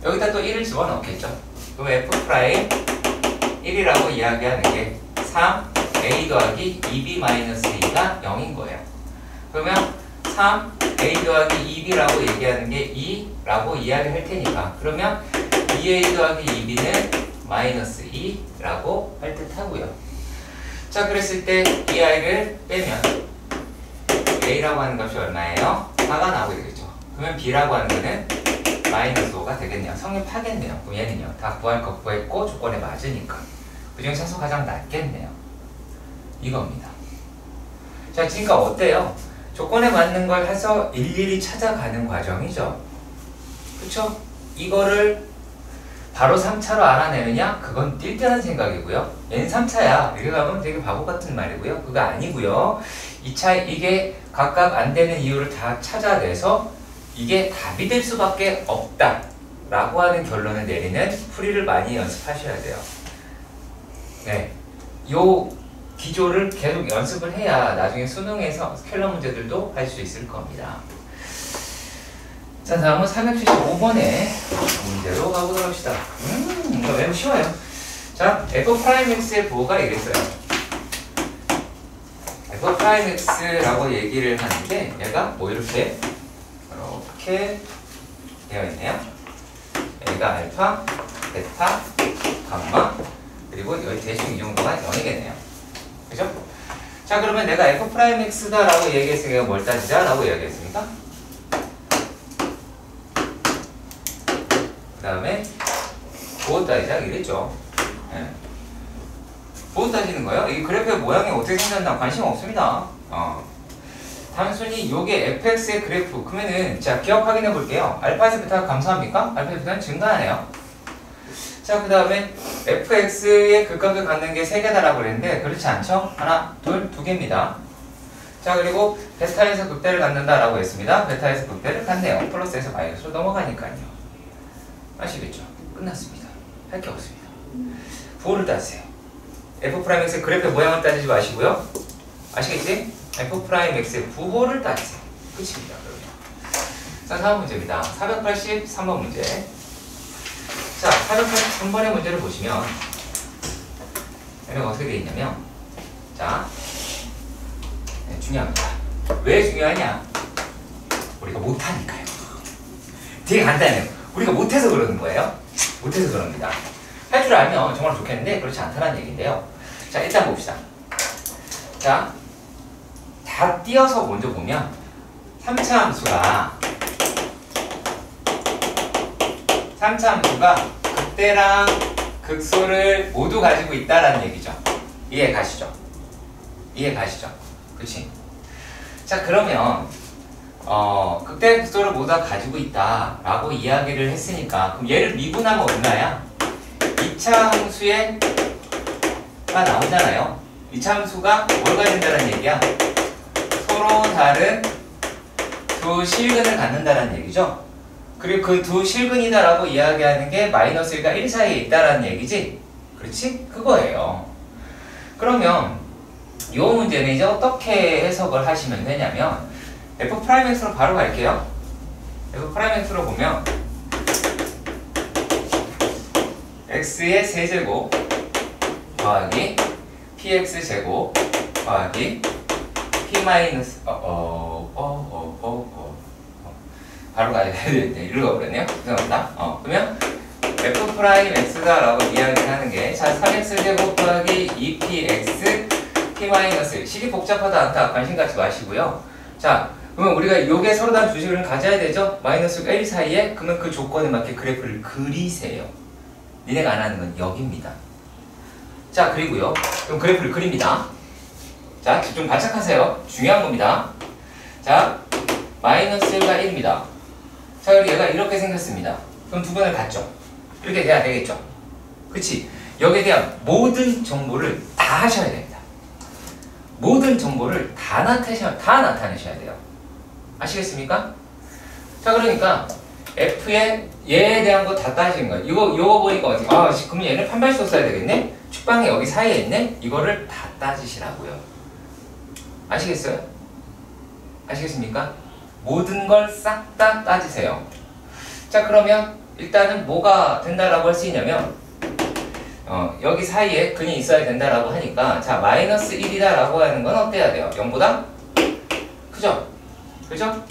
여기다 또 1을 집어넣겠죠. 그럼 f'1이라고 이야기하는 게 3a 더하기 2b-2가 0인 거예요. 그러면 3a 더하기 2b라고 얘기하는 게 2라고 이야기할 테니까 그러면 2a 더하기 2b는 마이너스 2라고 할 듯 하고요. 자, 그랬을 때 이 i를 빼면 a라고 하는 값이 얼마예요? 4가 나오게 되겠죠. 그러면 b라고 하는 거는 마이너스 5가 되겠네요. 성립하겠네요. 그럼 얘는요, 다 구할 거 구했고 조건에 맞으니까 그중에 차수 가장 낮겠네요. 이겁니다. 자, 지금까 어때요? 조건에 맞는 걸 해서 일일이 찾아가는 과정이죠. 그쵸? 이거를 바로 3차로 알아내느냐? 그건 뛸 때는 생각이고요. 얘는 3차야. 이렇게 가면 되게 바보 같은 말이고요. 그거 아니고요. 2차 이게 각각 안 되는 이유를 다 찾아내서 이게 답이 될 수밖에 없다 라고 하는 결론을 내리는 풀이를 많이 연습하셔야 돼요. 네, 요 기조를 계속 연습을 해야 나중에 수능에서 스케일러 문제들도 할 수 있을 겁니다. 자, 다음은 475번의 문제로 가보도록 합시다. 이거 매우 쉬워요. 자, f'x의 부호가 이랬어요. f'x라고 얘기를 하는데 얘가 뭐 이렇게 되어 있네요. 얘가 알파, 베타, 감마 그리고 여기 대충 이 정도가 0이겠네요. 그죠? 자, 그러면 내가 f'x다라고 얘기했으니까 뭘 따지자라고 얘기했습니까? 그 다음에 부호 따지자 이랬죠. 네. 부호 따지는 거예요. 이 그래프의 모양이 어떻게 생겼나 관심 없습니다. 단순히 요게 fx의 그래프 그러면은 자, 기억 확인해 볼게요. 알파에서 베타가 감소합니까? 알파에서 베타는 증가하네요. 자, 그 다음에 fx의 극값을 갖는 게 3개다라고 그랬는데 그렇지 않죠? 하나, 둘, 2개입니다. 자, 그리고 베타에서 극대를 갖는다라고 했습니다. 베타에서 극대를 갖네요. 플러스에서 마이너스로 넘어가니까요. 아시겠죠? 끝났습니다. 할 게 없습니다. 부호를 따지세요. f'x의 그래프의 모양을 따지지 마시고요. 아시겠지? f'x의 부호를 따지세요. 끝입니다. 그러면. 자, 다음 문제입니다. 483번 문제. 자, 483번의 문제를 보시면 얘는 어떻게 되어 있냐면 자, 네, 중요합니다. 왜 중요하냐? 우리가 못하니까요. 되게 간단해요. 우리가 못해서 그러는 거예요. 못해서 그럽니다. 할 줄 알면 정말 좋겠는데 그렇지 않다는 얘기인데요. 자, 일단 봅시다. 자, 다 띄어서 먼저 보면 3차 함수가 극대랑 극소를 모두 가지고 있다라는 얘기죠. 이해 가시죠? 이해 가시죠? 그치? 자, 그러면 극대 극소를 모두 다 가지고 있다라고 이야기를 했으니까 그럼 얘를 미분하면 얼마야? 2차 함수가 나오잖아요. 2차 함수가 뭘 가진다는 얘기야? 서로 다른 두 실근을 갖는다는 얘기죠. 그리고 그 두 실근이다라고 이야기하는 게 마이너스 1과 1 사이에 있다라는 얘기지? 그렇지? 그거예요. 그러면 이 문제는 이제 어떻게 해석을 하시면 되냐면 F'X로 바로 갈게요. F'X로 보면 X의 세제곱 더하기 PX제곱 더하기 P 마이너스 바로 가야 되는데 읽어버렸네요. 죄송합니다. 그러면 F'X다라고 이야기하는 게 자, 3X제곱 더하기 2PX P 마이너스 식이 복잡하다 않다 관심 갖지 마시고요. 자, 그러면 우리가 요게 서로 다른 주식을 가져야 되죠? 마이너스가 1 사이에 그러면 그 조건에 맞게 그래프를 그리세요. 니네가 안 하는 건 여기입니다. 자, 그리고요. 그럼 그래프를 그립니다. 자, 집중 반짝하세요. 중요한 겁니다. 자, 마이너스 1과 1입니다. 자, 그리고 얘가 이렇게 생겼습니다. 그럼 두 번을 갖죠. 이렇게 돼야 되겠죠. 그치? 여기에 대한 모든 정보를 다 하셔야 됩니다. 모든 정보를 다 나타내셔야 돼요. 아시겠습니까? 자, 그러니까 F에 얘에 대한 거 다 따지는 거예요. 이거 보니까 어떻게 그럼 얘는 판별식 써야 되겠네? 축방이 여기 사이에 있네? 이거를 다 따지시라고요. 아시겠어요? 아시겠습니까? 모든 걸 싹 다 따지세요. 자, 그러면 일단은 뭐가 된다라고 할 수 있냐면 여기 사이에 근이 있어야 된다라고 하니까 자, 마이너스 1이다라고 하는 건 어때야 돼요? 0보다 크죠? 그죠?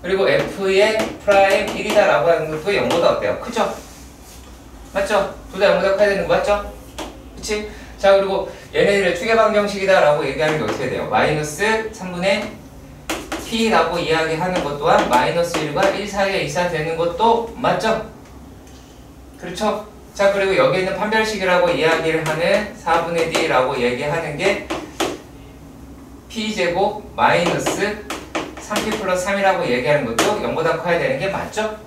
그리고 F의 프라임 1이다라고 하는 것도 0보다 어때요? 크죠? 맞죠? 둘 다 0보다 커야 되는 거 맞죠? 그치? 자, 그리고 얘네들의 추계방정식이다라고 얘기하는 게 어떻게 돼요? 마이너스 3분의 P라고 이야기하는 것 또한 마이너스 1과 1 사이에 있어야 되는 것도 맞죠? 그렇죠? 자, 그리고 여기 있는 판별식이라고 이야기를 하는 4분의 D라고 얘기하는 게 P제곱 마이너스 3P 플러스 3이라고 얘기하는 것도 0보다 커야 되는 게 맞죠?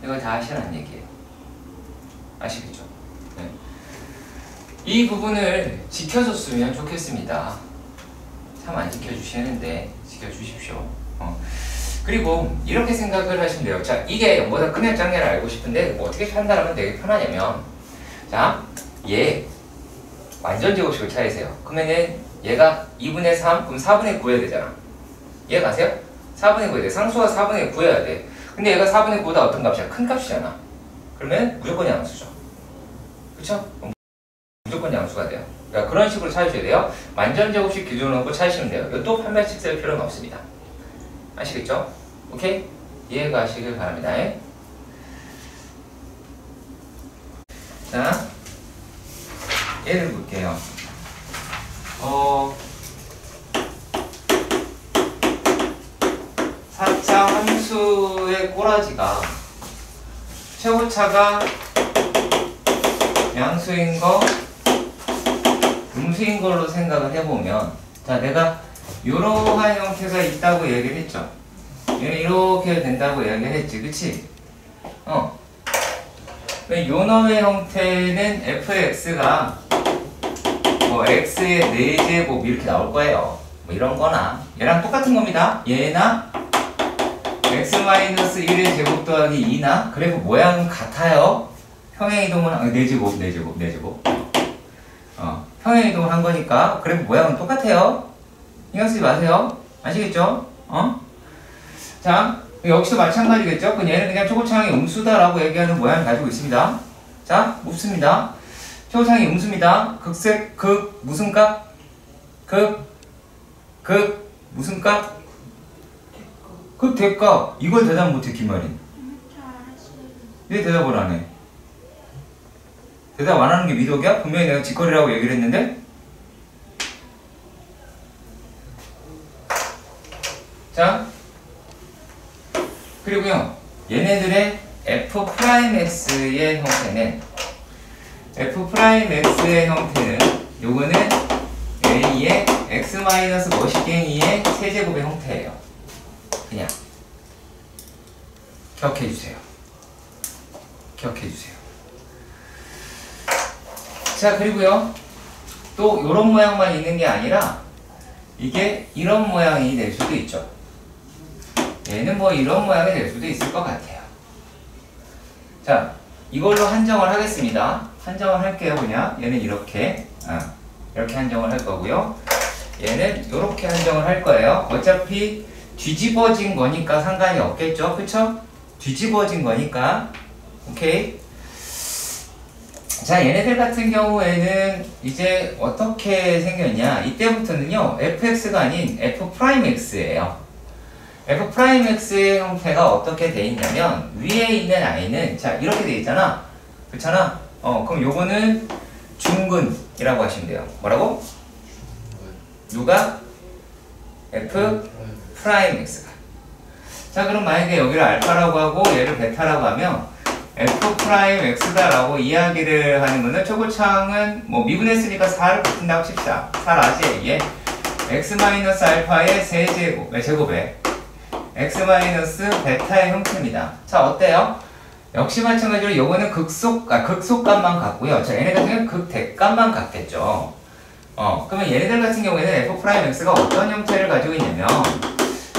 이거 다 하시라는 얘기예요. 아시겠죠? 네. 이 부분을 지켜줬으면 좋겠습니다. 참 안 지켜주시는데 지켜주십시오. 그리고 이렇게 생각을 하시면 돼요. 자, 이게 0보다 크냐 작냐를 알고 싶은데 뭐 어떻게 판단하면 되게 편하냐면 자, 얘 완전 제곱식을 찾으세요. 그러면은 얘가 2분의 3, 그럼 4분의 9여야 되잖아. 이해가세요? 4분의 9여야 돼. 상수가 4분의 9여야 돼. 근데 얘가 4분의 9보다 어떤 값이야? 큰 값이잖아. 그러면 무조건 양수죠. 그쵸? 무조건 양수가 돼요. 그러니까 그런 식으로 찾으셔야 돼요. 완전 제곱식 기준으로 놓고 찾으시면 돼요. 이것도 판별식 쓸 필요는 없습니다. 아시겠죠? 오케이? 이해가 하시길 바랍니다. 자, 예를 볼게요. 4차 함수의 꼬라지가 최고차가 양수인 거, 음수인 걸로 생각을 해보면 자, 내가 이러한 형태가 있다고 얘기를 했죠. 이렇게 된다고 얘기를 했지, 그치? 요 놈의 형태는 fx가 뭐 x의 4제곱 이렇게 나올 거예요. 뭐 이런 거나 얘랑 똑같은 겁니다. 얘나 x-1의 제곱 더하기 2나 그래프 모양은 같아요. 평행이동을 4제곱 평행이동을 한 거니까 그래프 모양은 똑같아요. 신경 쓰지 마세요. 아시겠죠? 자, 여기서 마찬가지겠죠? 얘는 그냥 초고차항이 음수다라고 얘기하는 모양을 가지고 있습니다. 자, 묻습니다. 초고차항이 음수입니다. 극색, 무슨 값? 무슨 값? 극대값 이걸 대답 못해 김말인. 잘 알았어요. 왜 대답을 안 해? 대답 안 하는 게 미덕이야? 분명히 내가 직거래라고 얘기를 했는데? 자, 그리고요, 얘네들의 f'x의 형태는 f'x의 형태는 요거는 a의 x 마이너스 머시갱이의 세제곱의 형태예요. 그냥 기억해주세요. 기억해주세요. 자, 그리고요, 또 요런 모양만 있는 게 아니라 이게 이런 모양이 될 수도 있죠. 얘는 뭐 이런 모양이 될 수도 있을 것 같아요. 자, 이걸로 한정을 하겠습니다. 한정을 할게요. 그냥 얘는 이렇게 이렇게 한정을 할 거고요. 얘는 이렇게 한정을 할 거예요. 어차피 뒤집어진 거니까 상관이 없겠죠. 그쵸? 뒤집어진 거니까. 오케이. 자, 얘네들 같은 경우에는 이제 어떻게 생겼냐, 이때부터는요 fx가 아닌 f'x예요. f'x의 형태가 어떻게 돼 있냐면, 위에 있는 i는 자 이렇게 돼 있잖아. 그렇잖아. 그럼 요거는 중근이라고 하시면 돼요. 뭐라고? 누가? f'x가. 자, 그럼 만약에 여기를 알파라고 하고 얘를 베타라고 하면 f'x다라고 이야기를 하는 거는, 초고창은 뭐 미분했으니까 4를 붙인다고 칩시다. 4라지 이게 x-알파의 제곱에 x- 베타의 형태입니다. 자, 어때요? 역시 마찬가지로 요거는 극속값만 같고요. 자, 얘네 같은 경우는 극대값만 같겠죠. 그러면 얘네들 같은 경우에는 f'x가 어떤 형태를 가지고 있냐면,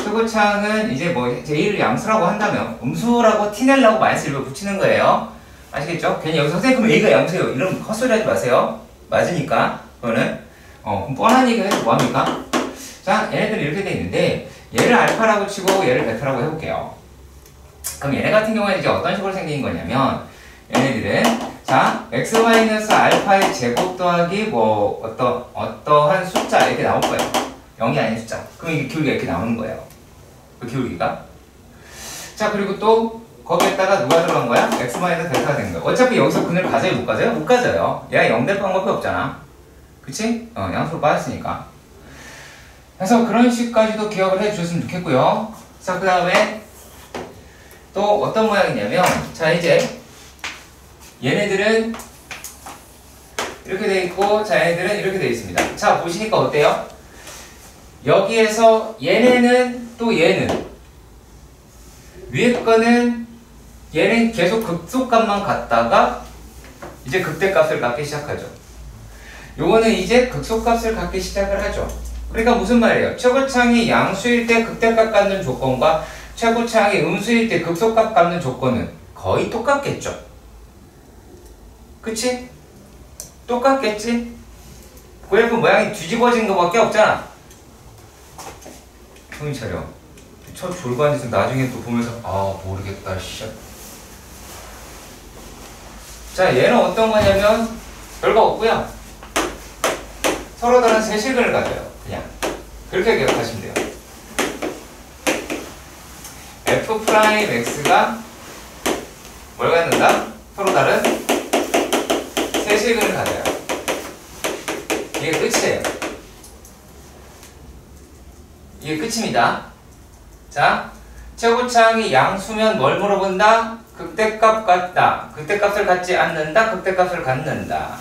초고창은 이제 뭐 제1을 양수라고 한다면 음수라고 티내려고 마이너스 1을 붙이는 거예요. 아시겠죠? 괜히 여기서 선생님 그럼 A가 양수예요 이런 헛소리 하지 마세요. 맞으니까 그거는 그럼 뻔한 얘기 해서 뭐합니까? 자, 얘네들이 이렇게 돼 있는데 얘를 알파라고 치고 얘를 베타라고 해볼게요. 그럼 얘네 같은 경우에는 이제 어떤 식으로 생긴 거냐면, 얘네들은 자 x-알파의 제곱 더하기 뭐 어떠한 숫자 이렇게 나올 거예요. 0이 아닌 숫자. 그럼 이게 기울기가 이렇게 나오는 거예요. 그 기울기가. 자, 그리고 또 거기에다가 누가 들어간 거야? x-베타가 된 거야. 어차피 여기서 근을 가져요, 못 가져요? 못 가져요. 얘가 0 될 방법이 없잖아. 그치? 양수로 빠졌으니까. 그래서 그런 식까지도 기억을 해주셨으면 좋겠고요. 자, 그 다음에 또 어떤 모양이냐면, 자 이제 얘네들은 이렇게 돼 있고, 자 얘네들은 이렇게 돼 있습니다. 자, 보시니까 어때요? 여기에서 얘네는 또 얘는 위에 거는 얘는 계속 극소값만 갖다가 이제 극대값을 갖기 시작하죠. 요거는 이제 극소값을 갖기 시작을 하죠. 그러니까 무슨 말이에요? 최고창이 양수일 때 극대값 갖는 조건과 최고창이 음수일 때 극소값 갖는 조건은 거의 똑같겠죠. 그치? 똑같겠지? 그래프 모양이 뒤집어진 거밖에 없잖아. 정신 차려. 첫 졸반에서 나중에 또 보면서 모르겠다 씨. 자, 얘는 어떤 거냐면 별거 없고요. 서로 다른 세식을 가져요. 그냥 그렇게 기억하시면 돼요. f'x가 뭘 갖는다? 서로 다른 세식을 가져요. 이게 끝이에요. 이게 끝입니다. 자, 최고창이 양수면 뭘 물어본다? 극대값 같다. 극대값을 갖지 않는다. 극대값을 갖는다.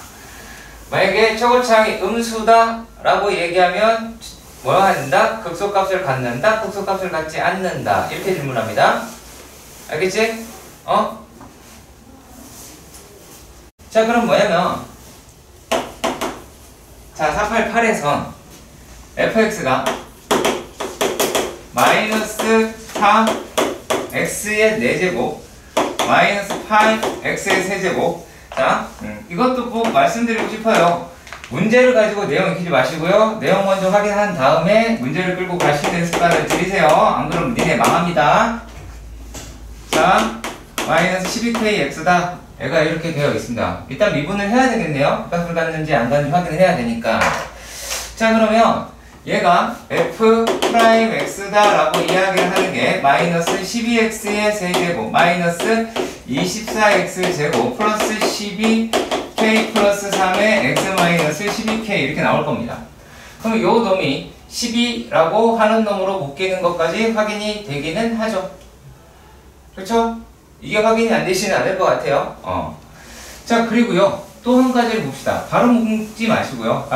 만약에 최고창이 음수다 라고 얘기하면 뭐 한다? 극소값을 갖는다. 극소값을 갖지 않는다. 이렇게 질문합니다. 알겠지? 자, 그럼 뭐냐면, 자 488에선 fx가 마이너스 4x의 4제곱 마이너스 8x의 세제곱. 자, 이것도 꼭 말씀드리고 싶어요. 문제를 가지고 내용 익히지 마시고요. 내용 먼저 확인한 다음에 문제를 끌고 가시는 습관을 들이세요. 안 그러면 니네 망합니다. 자, 마이너스 12kx다. 얘가 이렇게 되어 있습니다. 일단 미분을 해야 되겠네요. 값을 갖는지 안 갖는지 확인을 해야 되니까. 자, 그러면 얘가 f 프라임 x다라고 이야기를 하는 게 마이너스 12x의 세제곱 마이너스 24x 제곱 플러스 12k 플러스 3의 x 마이너스 12k 이렇게 나올 겁니다. 그럼 요 놈이 12라고 하는 놈으로 묶이는 것까지 확인이 되기는 하죠. 그렇죠? 이게 확인이 안 되시는 않을 것 같아요. 자, 그리고요. 또 한 가지를 봅시다. 바로 묶지 마시고요.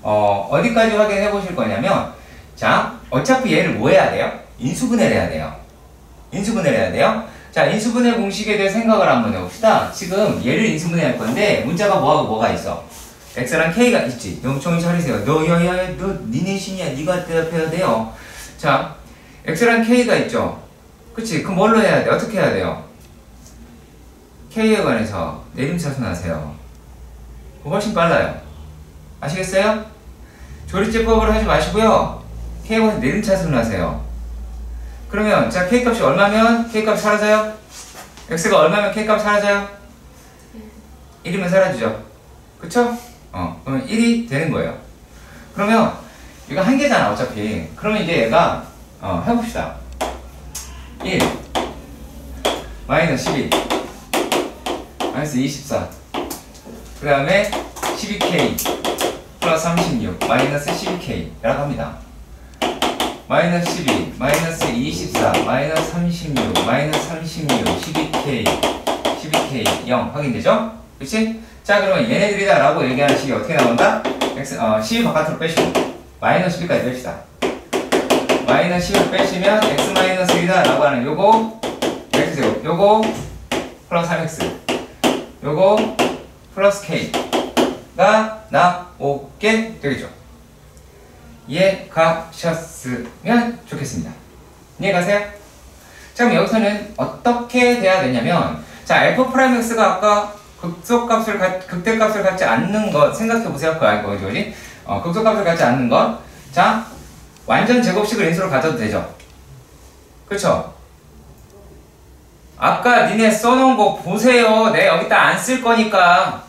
어디까지 확인해 보실 거냐면, 자, 어차피 얘를 뭐 해야 돼요? 인수분해를 해야 돼요. 자, 인수분해 공식에 대해 생각을 한번 해봅시다. 지금 얘를 인수분해 할 건데, 문자가 뭐하고 뭐가 있어? x랑 k가 있지. 정신 차리세요. 너 니네 신이야. 니가 대답해야 돼요. 자, x랑 k가 있죠. 그치? 그럼 뭘로 해야 돼? 어떻게 해야 돼요? k에 관해서 내림차순하세요. 그거 훨씬 빨라요. 아시겠어요? 조리제법으로 하지 마시고요. k에 관해서 내림차순하세요. 그러면 자, k값이 얼마면 k값이 사라져요? x가 얼마면 k값이 사라져요? 1이면 사라지죠. 그쵸? 그러면 1이 되는 거예요. 그러면 이거 한 개잖아 어차피. 그러면 이제 얘가 해봅시다. 1 마이너스 12 마이너스 24 그 다음에 12k 플러스 36 마이너스 12k 라고 합니다. 마이너스 12 마이너스 24 마이너스 36 마이너스 36 12k 0 확인되죠? 그치? 자, 그러면 얘네들이다 라고 얘기하는 식이 어떻게 나온다? 12 바깥으로 빼시고 마이너스 12까지 뺍시다. 마이너스 10을 빼시면 x 마이너스 1이다 라고 하는 요거 x제곱 요거 플러스 3x 요거 플러스 k가 나오게 되겠죠. 이해가셨으면 좋겠습니다. 이해가세요? 자, 그럼 여기서는 어떻게 돼야 되냐면, 자, f'(x가 아까 극대값을 갖지 않는 것 생각해보세요. 그거지? 극소값을 갖지 않는 것. 자, 완전 제곱식을 인수로 가져도 되죠. 그쵸? 아까 니네 써놓은 거 보세요. 내가 여기다 안 쓸 거니까.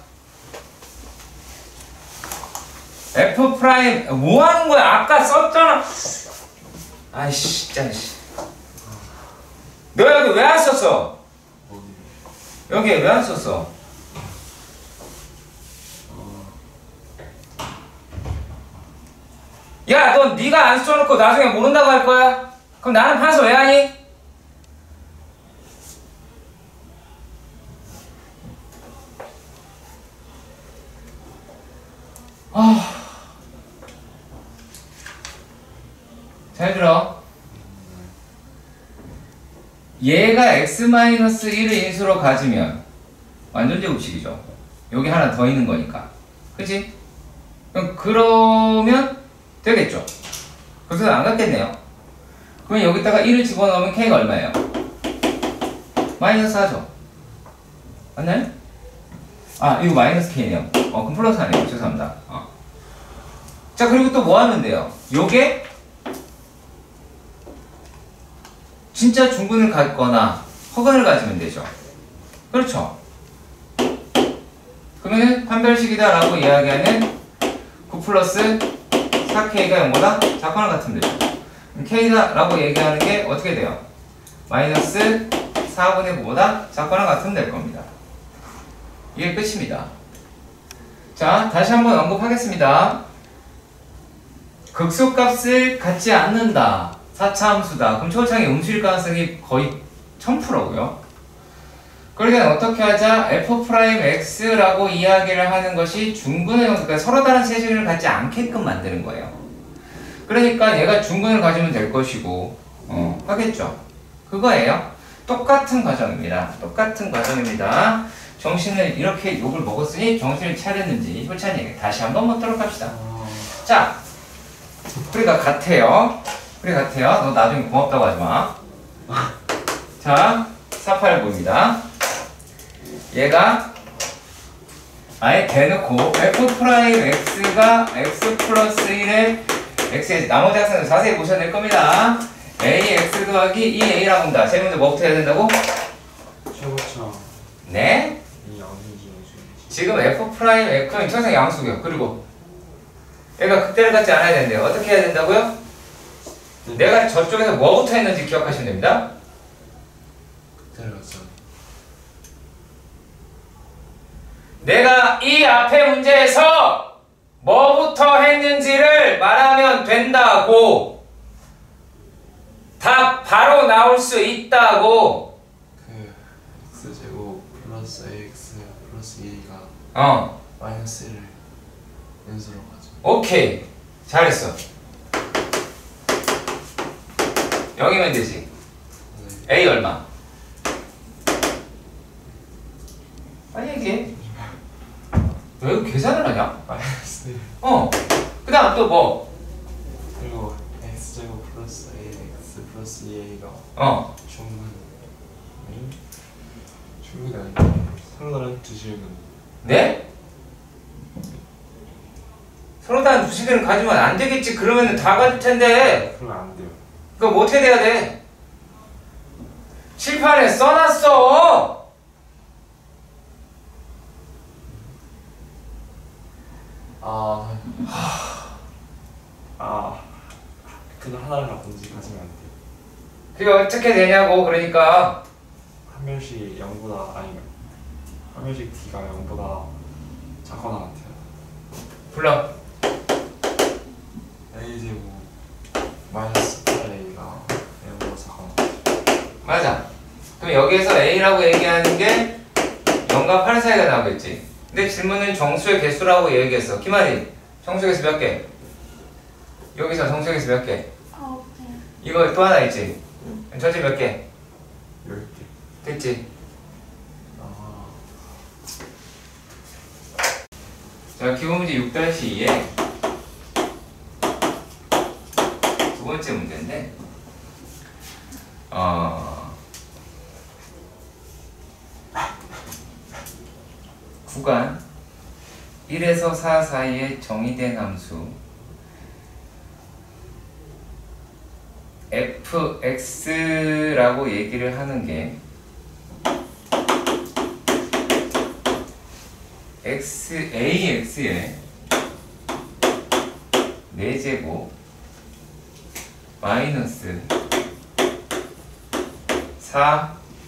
f' 뭐 하는 거야? 아까 썼잖아. 아이씨, 진짜. 너 여기 왜 안 썼어? 여기 왜 안 썼어? 야, 넌 네가 안 써놓고 나중에 모른다고 할 거야? 그럼 나는 판서 왜 하니? 잘 들어. 얘가 x-1을 인수로 가지면 완전 제곱식이죠. 여기 하나 더 있는 거니까. 그치? 그러면 되겠죠. 그래서 안 갔겠네요. 그러면 여기다가 1을 집어넣으면 k가 얼마예요? 마이너스 4죠. 맞나요? 아, 이거 마이너스 k네요. 그럼 플러스 하네요. 죄송합니다. 자, 그리고 또 뭐 하면 돼요? 요게 진짜 중근을 갖거나 허근을 가지면 되죠. 그렇죠? 그러면은 판별식이다 라고 이야기하는 9 플러스 4k가 0보다 작거나 같으면 되죠. k다 라고 얘기하는 게 어떻게 돼요? 마이너스 4분의 9보다 작거나 같으면 될 겁니다. 이게 끝입니다. 자, 다시 한번 언급하겠습니다. 극소값을 갖지 않는다. 4차 함수다. 그럼 초창이 음수일 가능성이 거의 1000%고요. 그러니까 어떻게 하자? f'x라고 이야기를 하는 것이 중근의 형태, 그러니까 서로 다른 세제를 갖지 않게끔 만드는 거예요. 그러니까 얘가 중근을 가지면 될 것이고, 하겠죠? 그거예요. 똑같은 과정입니다. 정신을 이렇게 욕을 먹었으니 정신을 차렸는지 효찬이에게 다시 한번 묻도록 합시다. 자, 우리가 같아요. 너 나중에 고맙다고 하지 마. 자, 489입니다. 얘가 아예 대놓고 f'x가 x 플러스 1의 x의 나머지 학생들 자세히 보셔야 될 겁니다. ax 더하기 2a라고 한다. 제일 먼저 뭐부터 해야 된다고? 최고점. 네? 이 양수지. 지금 f'x, 천상 양수고요. 그리고 얘가 극대를 갖지 않아야 되는데요. 어떻게 해야 된다고요? 내가 저쪽에서 뭐부터 했는지 기억하시면 됩니다. 들어갔죠. 내가 이 앞에 문제에서 뭐부터 했는지를 말하면 된다고. 답 바로 나올 수 있다고. 그 x제곱 플러스 ax 플러스 2a가 어, 마이너스 1을 연수로 가죠. 오케이. 잘했어. 여기면 되지. 네. A 얼마? 빨리 얘기해. 왜 이거 계산을 하냐? 마이너스 1 그 다음 또 뭐? 그리고 x제곱 플러스 ax 플러스 2a가 중문이 아니고 서로 다른 두 질문. 네? 서로 다른 두 시간을 가지면 안 되겠지. 그러면 다 가질 텐데. 그러면 안 돼요. 그럼 뭐 어떻게 돼야 돼? 칠판에 써놨어. 그거 하나를 갖든지 가지면 안 돼요. 그게 어떻게 되냐고. 그러니까 한 명씩 0보다 아니면 한 명씩 d가 0보다 작거나 같아요. 불러. a제곱 마이너스 8a가 0보다 작거나 같아요. 맞아. 그럼 여기에서 A라고 얘기하는 게 0과 8 사이가 나오겠지. 근데 질문은 정수의 개수라고 얘기했어. 김아리, 정수의 개수 몇 개? 여기서 정수의 개수 몇 개? 9개. 이거 또 하나 있지? 전체 몇 개? 10개. 됐지? 아, 자, 기본 문제 6-2에 두 번째 문제인데, 구간 1에서 4 사이에 정의된 함수 fx라고 얘기를 하는 게 ax의 4제곱 마이너스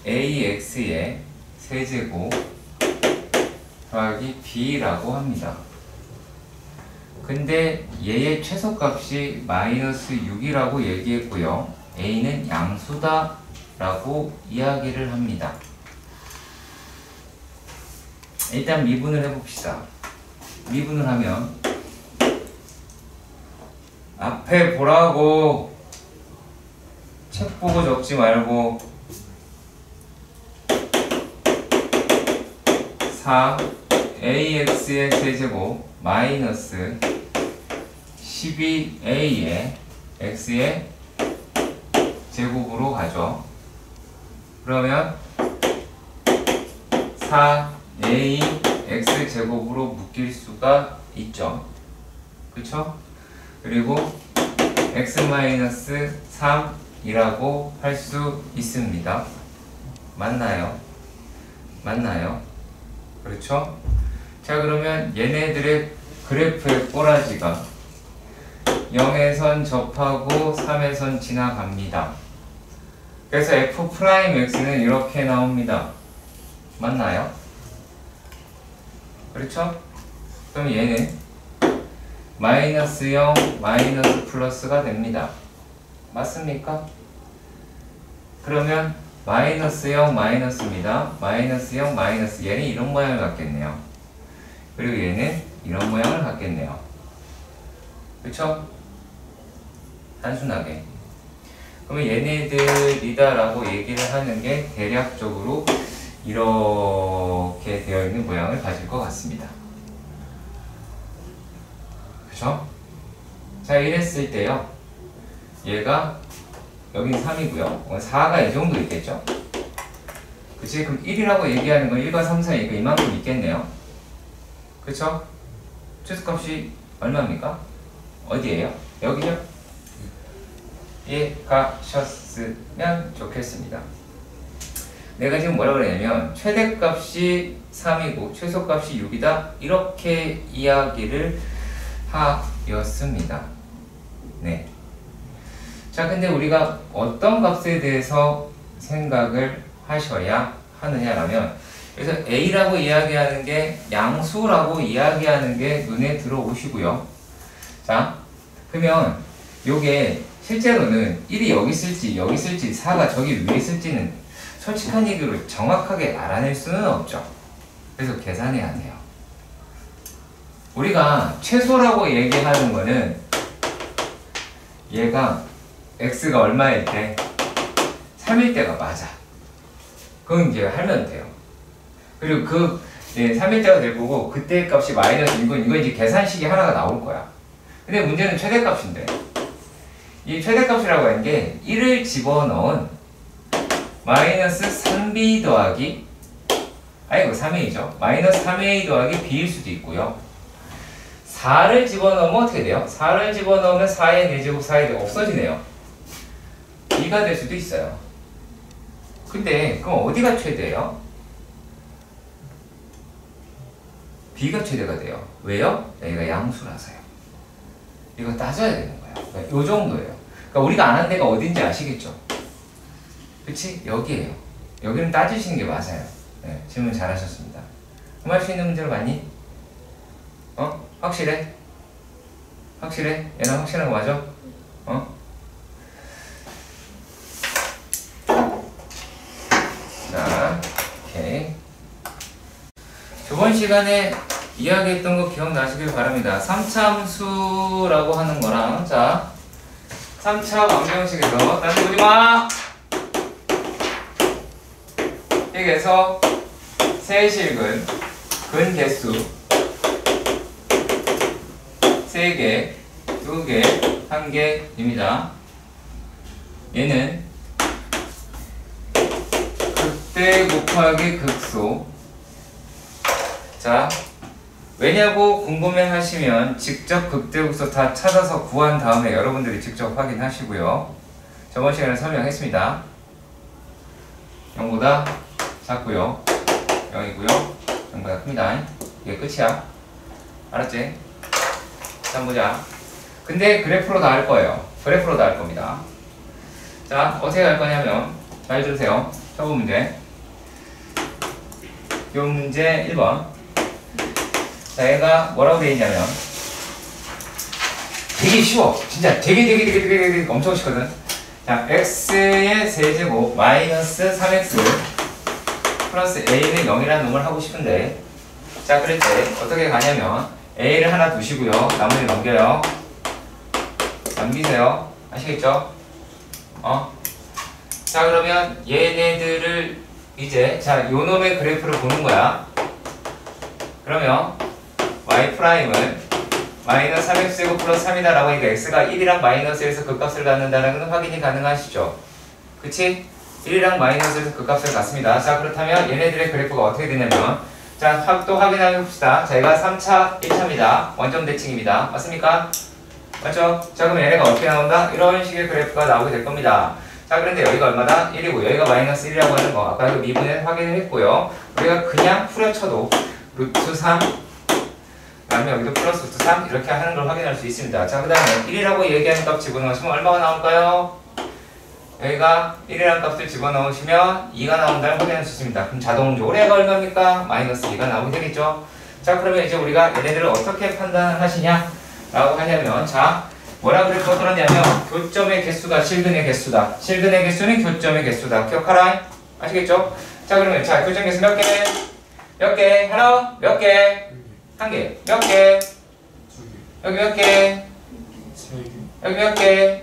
4ax의 세제곱 더하기 b라고 합니다. 근데 얘의 최소값이 마이너스 6이라고 얘기했고요. a는 양수다 라고 이야기를 합니다. 일단 미분을 해봅시다. 미분을 하면 앞에 보라고, 책 보고 적지 말고 4ax의 세제곱 마이너스 12a의 x의 제곱으로 가죠. 그러면 4a x 제곱으로 묶일 수가 있죠. 그쵸? 그리고 x-3이라고 할 수 있습니다. 맞나요? 맞나요? 그렇죠? 자, 그러면 얘네들의 그래프의 꼬라지가 0에선 접하고 3에선 지나갑니다. 그래서 f'x는 이렇게 나옵니다. 맞나요? 그렇죠? 그럼 얘는 마이너스 0, 마이너스 플러스가 됩니다. 맞습니까? 그러면 마이너스 0, 마이너스입니다. 마이너스 0, 마이너스. 얘는 이런 모양을 갖겠네요. 그리고 얘는 이런 모양을 갖겠네요. 그쵸? 단순하게. 그러면 얘네들이다 라고 얘기를 하는 게 대략적으로 이렇게 되어 있는 모양을 가질 것 같습니다. 그쵸? 자, 이랬을 때요. 얘가 여긴 3이고요. 4가 이 정도 있겠죠? 그치? 그럼 1이라고 얘기하는 건 1과 3 사이니까 이만큼 있겠네요. 그쵸? 최소값이 얼마입니까? 어디에요? 여기죠? 이해가셨으면 좋겠습니다. 내가 지금 뭐라 그랬냐면 최대값이 3이고 최소값이 6이다 이렇게 이야기를 하였습니다. 네. 자, 근데 우리가 어떤 값에 대해서 생각을 하셔야 하느냐라면, 그래서 A라고 이야기하는 게 양수라고 이야기하는 게 눈에 들어오시고요. 자, 그러면 요게 실제로는 1이 여기 있을지 여기 있을지 4가 저기 위에 있을지는 솔직한 얘기로 정확하게 알아낼 수는 없죠. 그래서 계산해야 돼요. 우리가 최소라고 얘기하는 거는 얘가 x가 얼마일 때 3일 때가 맞아. 그건 이제 하면 돼요. 그리고 그 3일 때가 될 거고 그때 값이 마이너스 이거 이제 계산식이 하나가 나올 거야. 근데 문제는 최대값인데 이 최대값이라고 하는 게 1을 집어넣은 마이너스 3b 더하기 아이고 3a죠. 마이너스 3a 더하기 b일 수도 있고요. 4를 집어넣으면 어떻게 돼요? 4를 집어넣으면 4의 4제곱 4의 4 없어지네요. b가 될 수도 있어요. 근데 그럼 어디가 최대예요? b가 최대가 돼요. 왜요? 얘가 양수라서요. 이거 따져야 되는 거예요. 그러니까 요 정도예요. 그러니까 우리가 안 한 데가 어딘지 아시겠죠? 그치? 여기에요. 여기는 따지시는 게 맞아요. 네, 질문 잘하셨습니다. 그럼 할 수 있는 문제로 많이? 확실해? 확실해? 얘는 확실한 거 맞아? 자, 오케이. 저번 시간에 이야기했던 거 기억나시길 바랍니다. 3차 함수라고 하는 거랑, 자, 3차 방정식에서, 딴 데 보지 마! 여기에서 세실근, 근 개수, 3개, 2개, 1개입니다. 얘는 극대 곱하기 극소. 자, 왜냐고 궁금해 하시면 직접 극대극소 다 찾아서 구한 다음에 여러분들이 직접 확인하시고요. 저번 시간에 설명했습니다. 0보다 작고요. 0이고요. 0보다 큽니다. 이게 끝이야. 알았지? 자, 보자. 근데 그래프로 다 할 거예요. 그래프로 다 할 겁니다. 자, 어떻게 할 거냐면 잘 들으세요. 처음 문제. 요 문제 1번. 자, 얘가 뭐라고 되어 있냐면 되게 쉬워. 진짜 되게 엄청 쉽거든. 자, x의 세제곱 마이너스 3x 플러스 a는 0이라는 놈을 하고 싶은데, 자, 그럴 때 어떻게 가냐면 a를 하나 두시고요. 나머지 넘겨요. 넘기세요. 아시겠죠? 자, 그러면 얘네들을 이제 자, 요 놈의 그래프를 보는 거야. 그러면 y 프라임은 마이너스 3x제곱 플러스 3이다 라고 하니까 x가 1이랑 마이너스에서 그 값을 갖는다는 건 확인이 가능하시죠? 그치? 1이랑 마이너스에서 그 값을 갖습니다. 자, 그렇다면 얘네들의 그래프가 어떻게 되냐면, 자, 또 확인해 봅시다. 자, 얘가 3차, 1차입니다. 원점 대칭입니다. 맞습니까? 맞죠? 자, 그럼 얘네가 어떻게 나온다? 이런 식의 그래프가 나오게 될 겁니다. 자, 그런데 여기가 얼마다? 1이고 여기가 마이너스 1이라고 하는 거 아까 그 미분에 확인을 했고요. 우리가 그냥 풀어쳐도 루트 3 그 다음에 여기도 플러스 루트 3 이렇게 하는 걸 확인할 수 있습니다. 자, 그 다음에 1이라고 얘기하는 값 집어넣으시면 얼마가 나올까요? 여기가 1이라는 값을 집어넣으시면 2가 나온다는 걸 확인할 수 있습니다. 그럼 자동적으로 얘가 얼마입니까? 마이너스 2가 나오게 되겠죠. 자, 그러면 이제 우리가 얘네들을 어떻게 판단하시냐 라고 하냐면, 자, 뭐라 그럴 거 들었냐면 교점의 개수가 실근의 개수다. 실근의 개수는 교점의 개수다. 기억하라. 아시겠죠? 자, 그러면 자, 교점 개수 몇 개? 몇 개? 하나? 몇 개? 한 개. 몇 개? 여기 몇 개? 여기 몇 개?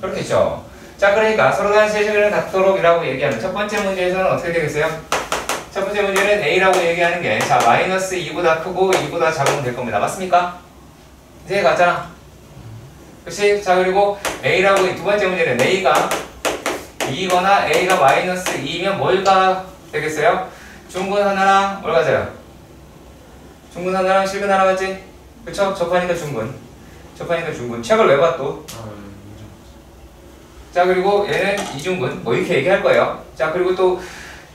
그렇겠죠. 자, 그러니까 서로 다른 세제곱은 같도록 이라고 얘기하는 첫 번째 문제에서는 어떻게 되겠어요? 첫 번째 문제는 A라고 얘기하는 게, 자, 마이너스 2보다 크고 2보다 작으면 될 겁니다. 맞습니까? 이제 갔잖아. 그치? 자, 그리고 A라고 두 번째 문제는 A가 2거나 A가 마이너스 2면 뭘가 되겠어요? 중근 하나랑 뭘 가져요? 중근 하나랑 실근 하나 맞지? 그쵸? 접하니까 중근. 접하니까 중근. 책을 왜 봐 또? 자, 그리고 얘는 이중근. 뭐 이렇게 얘기할 거예요. 자, 그리고 또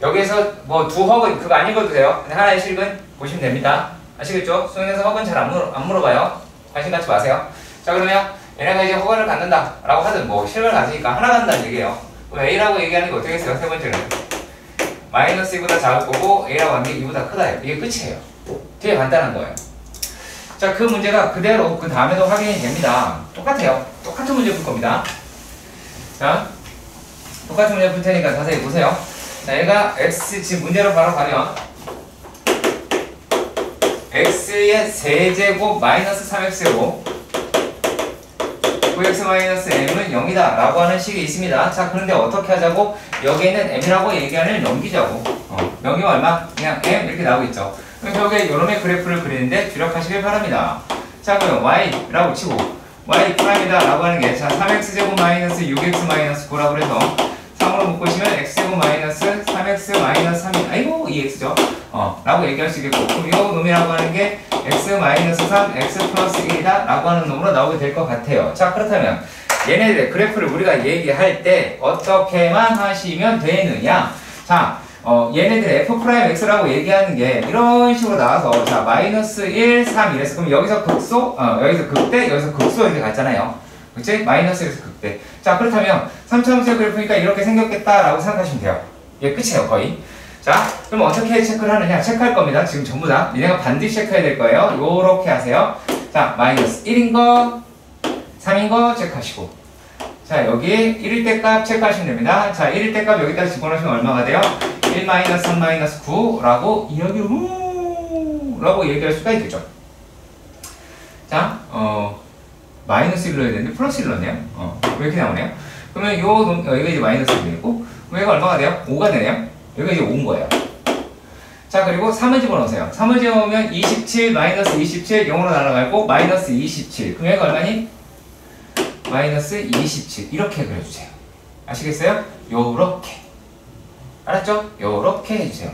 여기에서 뭐 두 허근 그거 안 읽어도 돼요. 하나의 실근 보시면 됩니다. 아시겠죠? 수능에서 허근 잘 안 물어봐요. 관심 갖지 마세요. 자, 그러면 얘네가 이제 허가를 갖는다 라고 하든 뭐 실험을 가지니까 하나 갖는다는 얘기예요. 그럼 A라고 얘기하는 게 어떻게 했어요? 세 번째는 마이너스 2보다 작을 거고 A라고 하는 게 2보다 크다. 이게 끝이에요. 되게 간단한 거예요. 자, 그 문제가 그대로 그 다음에도 확인이 됩니다. 똑같아요. 똑같은 문제 풀 겁니다. 자, 똑같은 문제 풀 테니까 자세히 보세요. 자, 얘가 X, 지금 문제로 바로 가면 X의 세제곱 마이너스 3X고 9X 마이너스 M은 0이다 라고 하는 식이 있습니다. 자, 그런데 어떻게 하자고? 여기에는 M이라고 얘기하는 넘기자고. 여기 얼마? 그냥 M 이렇게 나오고 있죠. 그럼 결국에 요놈의 그래프를 그리는데 주력하시길 바랍니다. 자, 그럼 Y라고 치고 Y 프라임이다 라고 하는 게 자, 3X제곱 마이너스 6X 마이너스 9라고 해서 3으로 묶으시면 X제곱 마이너스 3X 마이너스 3이 아이고 2X죠. 라고 얘기할 수 있겠고 그럼 이 놈이라고 하는 게 X 마이너스 3, X 플러스 1이다 라고 하는 놈으로 나오게 될 것 같아요. 자, 그렇다면 얘네들의 그래프를 우리가 얘기할 때 어떻게만 하시면 되느냐. 자, 얘네들 F'X라고 얘기하는 게 이런 식으로 나와서 자, 마이너스 1, 3 이랬어. 그럼 여기서 극소, 여기서 극대, 여기서 극소 이렇게 갔잖아요. 그치? 마이너스 1에서 극대. 자, 그렇다면 3차원의 그래프니까 이렇게 생겼겠다라고 생각하시면 돼요. 이게 끝이에요, 거의. 자, 그럼 어떻게 체크를 하느냐? 체크할 겁니다. 지금 전부 다. 얘네가 반드시 체크해야 될 거예요. 요렇게 하세요. 자, 마이너스 1인 거, 3인 거 체크하시고. 자, 여기 1일 때 값 체크하시면 됩니다. 자, 1일 때 값 여기다 집어넣으시면 얼마가 돼요? 1 마이너스 3 마이너스 9라고 라고 얘기할 수가 있겠죠. 자, 마이너스 1로 해야 되는데 플러스 1로 넣네요. 왜 이렇게 나오네요? 그러면 여기가 이제 마이너스 1이고 그럼 얘가 얼마가 돼요? 5가 되네요. 여기가 이제 5인 거예요. 자, 그리고 3을 집어넣으세요. 3을 집어넣으면 27 마이너스 27 0으로 날아가고 마이너스 27 그럼 얘가 얼마니? 마이너스 27 이렇게 그려주세요. 아시겠어요? 요렇게. 알았죠? 요렇게 해주세요.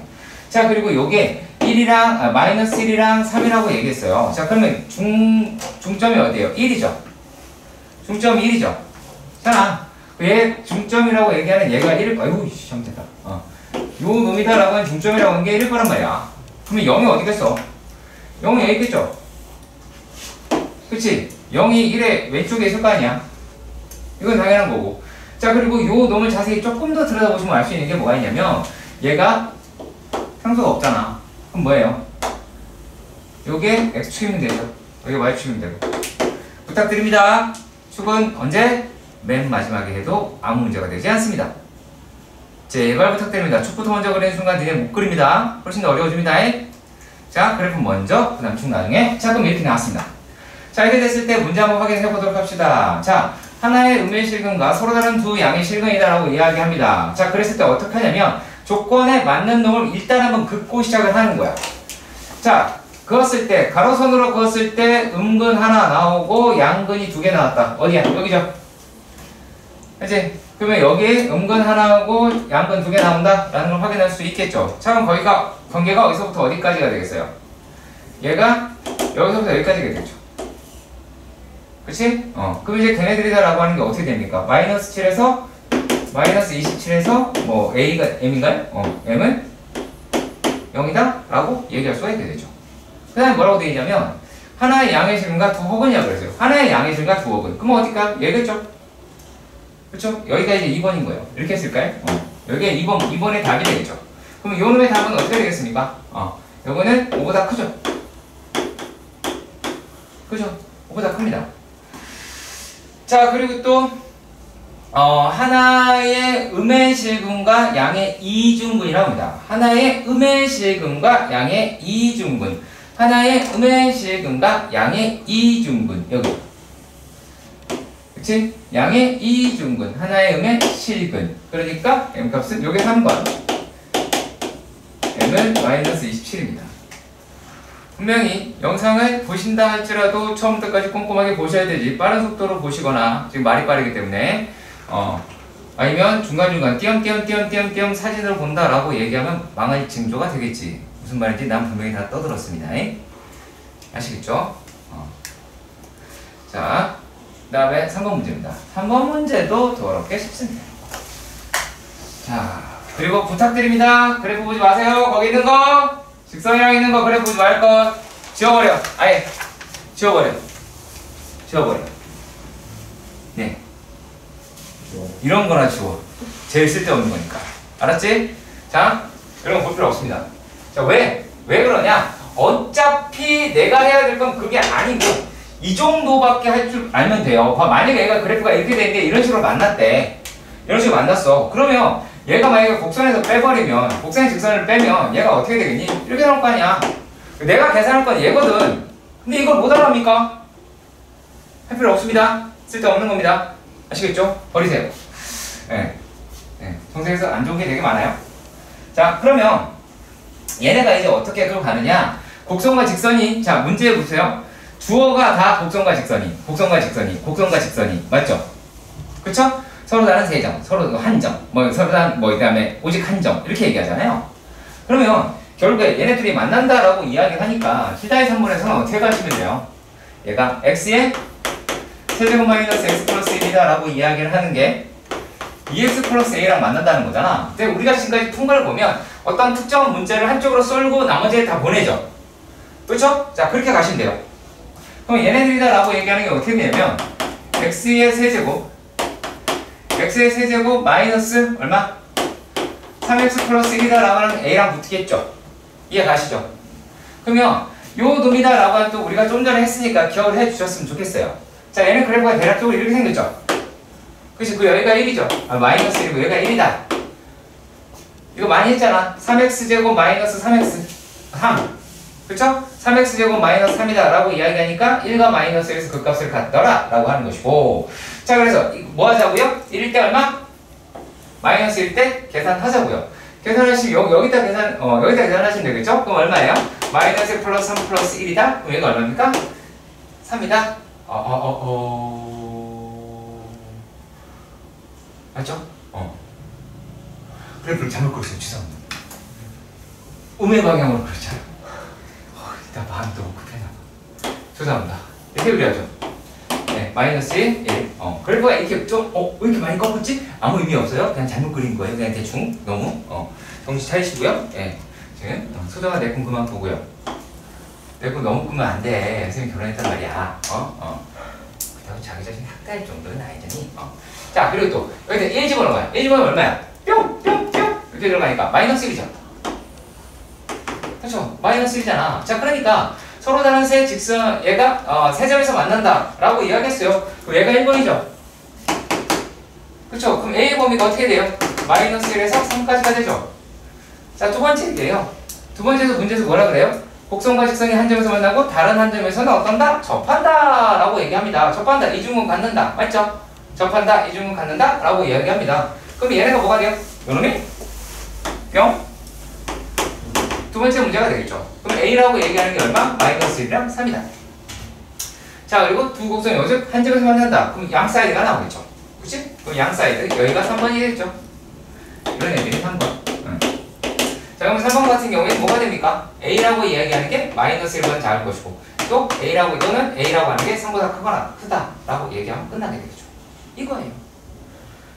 자, 그리고 요게 1이랑 마이너스 1이랑 3이라고 얘기했어요. 자, 그러면 중점이 어디예요? 1이죠. 중점이 1이죠. 자, 얘 중점이라고 얘기하는 얘가 1일 아이고 잘못했다. 요 놈이다라고 하는 중점이라고 하는 게 1일 거란 말이야. 그러면 0이 어디겠어? 0이 여기 있겠죠? 그치? 0이 1의 왼쪽에 있을 거 아니야? 이건 당연한 거고. 자, 그리고 요 놈을 자세히 조금 더 들여다보시면 알 수 있는 게 뭐가 있냐면 얘가 상수가 없잖아. 그럼 뭐예요? 요게 X축이면 되죠. 여기 Y축이면 되고. 부탁드립니다. 축은 언제? 맨 마지막에 해도 아무 문제가 되지 않습니다. 제발 부탁드립니다. 축부터 먼저 그리는 순간 니네 못 그립니다. 훨씬 더 어려워집니다. 자, 그래프 먼저, 그 다음 축 나중에. 자, 그럼 이렇게 나왔습니다. 자, 이렇게 됐을 때 문제 한번 확인해 보도록 합시다. 자, 하나의 음의 실근과 서로 다른 두 양의 실근이다라고 이야기합니다. 자, 그랬을 때 어떻게 하냐면 조건에 맞는 놈을 일단 한번 긋고 시작을 하는 거야. 자, 그었을 때 가로선으로 그었을 때 음근 하나 나오고 양근이 2개 나왔다. 어디야? 여기죠. 그치? 그러면 여기 음근 하나하고 양근 2개 나온다 라는 걸 확인할 수 있겠죠. 자, 그럼 거기가 관계가 어디서부터 어디까지가 되겠어요? 얘가 여기서부터 여기까지가 되겠죠. 그치? 그럼 이제 걔네들이다 라고 하는 게 어떻게 됩니까? 마이너스 7에서 마이너스 27에서 뭐 A가 M인가요? M은 0이다 라고 얘기할 수가 있게 되죠. 그 다음에 뭐라고 되어 있냐면 하나의 양의 실근과 두 허근이라고 그랬어요. 하나의 양의 실근과 두 허근. 그럼 어딜까요? 얘겠죠? 그렇죠? 여기가 이제 2번인 거예요. 이렇게 했을까요? 여기에 2번의 답이 되겠죠. 그럼 요 놈의 답은 어떻게 되겠습니까? 요거는 5보다 크죠? 그죠? 5보다 큽니다. 자, 그리고 또 하나의 음의 실근과 양의 이중근이라고 합니다. 하나의 음의 실근과 양의 이중근. 하나의 음의 실근과 양의 이중근. 여기. 그치? 양의 이중근. 하나의 음의 실근. 그러니까 M값은 요게 3번. M은 마이너스 27입니다. 분명히 영상을 보신다 할지라도 처음부터까지 꼼꼼하게 보셔야 되지. 빠른 속도로 보시거나 지금 말이 빠르기 때문에 아니면 중간중간 띄엄띄엄 사진으로 본다라고 얘기하면 망할 징조가 되겠지. 무슨 말인지 난 분명히 다 떠들었습니다. 아시겠죠? 자, 그 다음에 3번 문제입니다. 3번 문제도 더럽게 쉽습니다. 자, 그리고 부탁드립니다. 그래프 보지 마세요. 거기 있는 거 직선이랑 있는 거 그래프 보지 말 것 지워버려. 아예 지워버려. 지워버려. 네. 이런 거나 지워. 제일 쓸데없는 거니까. 알았지? 자, 이런 거 볼 필요 없습니다. 자, 왜 그러냐? 어차피 내가 해야 될 건 그게 아니고 이 정도밖에 할 줄 알면 돼요. 만약에 얘가 그래프가 이렇게 되는데 이런 식으로 만났대. 이런 식으로 만났어. 그러면 얘가 만약에 곡선에서 빼버리면, 곡선의 직선을 빼면 얘가 어떻게 되겠니? 이렇게 나올 거 아니야. 내가 계산할 건 얘거든. 근데 이걸 못 알아합니까? 할 필요 없습니다. 쓸데없는 겁니다. 아시겠죠? 버리세요. 네. 정세에서 안 좋은 게 되게 많아요. 자, 그러면 얘네가 이제 어떻게 그럼 가느냐? 곡선과 직선이, 자, 문제 보세요. 주어가 다 곡선과 직선이, 맞죠? 그쵸? 서로 다른 세 점, 서로 한 점, 서로 다른, 그 다음에 오직 한 점, 이렇게 얘기하잖아요. 그러면 결국에 얘네들이 만난다라고 이야기를 하니까 θ의 3분에서는 어떻게 가시면 돼요? 얘가 x의 세제곱 마이너스 x 플러스 1이다 라고 이야기를 하는 게 2x 플러스 a랑 만난다는 거잖아. 근데 우리가 지금까지 푼 걸 보면 어떤 특정 문제를 한쪽으로 쏠고 나머지를 다 보내죠. 그렇죠? 자, 그렇게 가시면 돼요. 그럼 얘네들이다 라고 얘기하는 게 어떻게 되냐면 x의 세제곱 마이너스 얼마? 3x 플러스 1이다 라고 하는 a랑 붙겠죠. 이해 가시죠? 그러면 요 놈이다 라고 하면 또 우리가 좀 전에 했으니까 기억을 해 주셨으면 좋겠어요. 자, 얘는 그래프가 대략적으로 이렇게 생겼죠. 그치? 그 여기가 1이죠. 마이너스 1이고 여기가 1이다. 이거 많이 했잖아. 3x제곱 마이너스 3x 3. 그쵸? 3x제곱 마이너스 3이다 라고 이야기하니까 1과 마이너스 1에서 그 값을 갖더라 라고 하는 것이고, 자, 그래서 뭐 하자고요? 1일 때 얼마? 마이너스 1일 때 계산하자고요. 계산하시면 여기다 계산하시면 되겠죠? 그럼 얼마예요? 마이너스 1 플러스 3 플러스 1이다? 그럼 얘가 얼마입니까? 3이다? 맞죠? 그래프를 잘못 그렸어요. 죄송합니다. 음의 방향으로 그렸잖아요. 일단 마음이 너무 급해나. 죄송합니다. 이렇게 그려야죠. 네, 마이너스 1, 1. 그래프가 이렇게 좀, 왜 이렇게 많이 꺾었지? 아무 의미 없어요. 그냥 잘못 그린 거예요. 그냥 대충, 너무, 정신 차리시고요. 예. 지금, 소정아 내 꿈 그만 보고요. 내 꿈 너무 꾸면 안 돼. 선생님이 결혼했단 말이야. 그렇다고 자기 자신 학대할 정도는 아니더니, 자, 그리고 또, 여기다 1 집어넣어요. 1 집어넣으면 얼마야? 뿅! 뿅! 뿅! 이렇게 들어가니까 마이너스 1이죠. 그렇죠? 마이너스 1이잖아. 자, 그러니까 서로 다른 세 직선, 얘가 세 점에서 만난다 라고 이야기했어요. 그럼 얘가 1번이죠. 그렇죠? 그럼 A의 범위가 어떻게 돼요? 마이너스 1에서 3까지가 되죠. 자, 두 번째 얘기예요. 두 번째도 문제에서 뭐라 그래요? 곡선과 직선이 한 점에서 만나고 다른 한 점에서는 어떤다? 접한다 라고 얘기합니다. 접한다, 이중근 갖는다. 맞죠? 접한다, 이중근 갖는다 라고 이야기합니다. 그럼 얘네가 뭐가 돼요? 요놈이 뿅? 두 번째 문제가 되겠죠. 그럼 A라고 얘기하는 게 얼마? 마이너스 1이랑 3이다. 자, 그리고 두 곡선이 오직 한 점에서 만난다. 그럼 양 사이드가 나오겠죠. 그치? 그럼 양 사이드, 여기가 3번이 되겠죠. 이런 애들이 3번. 자, 그럼 3번 같은 경우에는 뭐가 됩니까? A라고 이야기하는 게 마이너스 1보다 작을 것이고, 또 A라고 하는 게 3보다 크거나 크다라고 얘기하면 끝나게 되겠죠. 이거예요.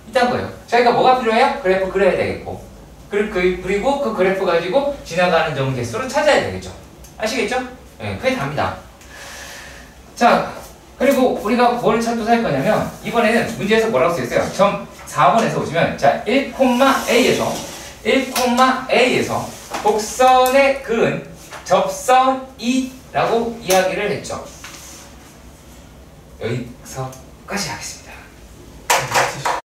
이딴 거예요. 저희가 뭐가 필요해요? 그래프 그려야 되겠고, 그리고 그 그래프 가지고 지나가는 점 개수를 찾아야 되겠죠. 아시겠죠? 네, 그게 답니다. 자, 그리고 우리가 뭘 찾도할 거냐면, 이번에는 문제에서 뭐라고 쓰였어요? 점 4번에서 보시면, 자, 1,A에서 곡선의 그은 접선이라고 이야기를 했죠. 여기서까지 하겠습니다.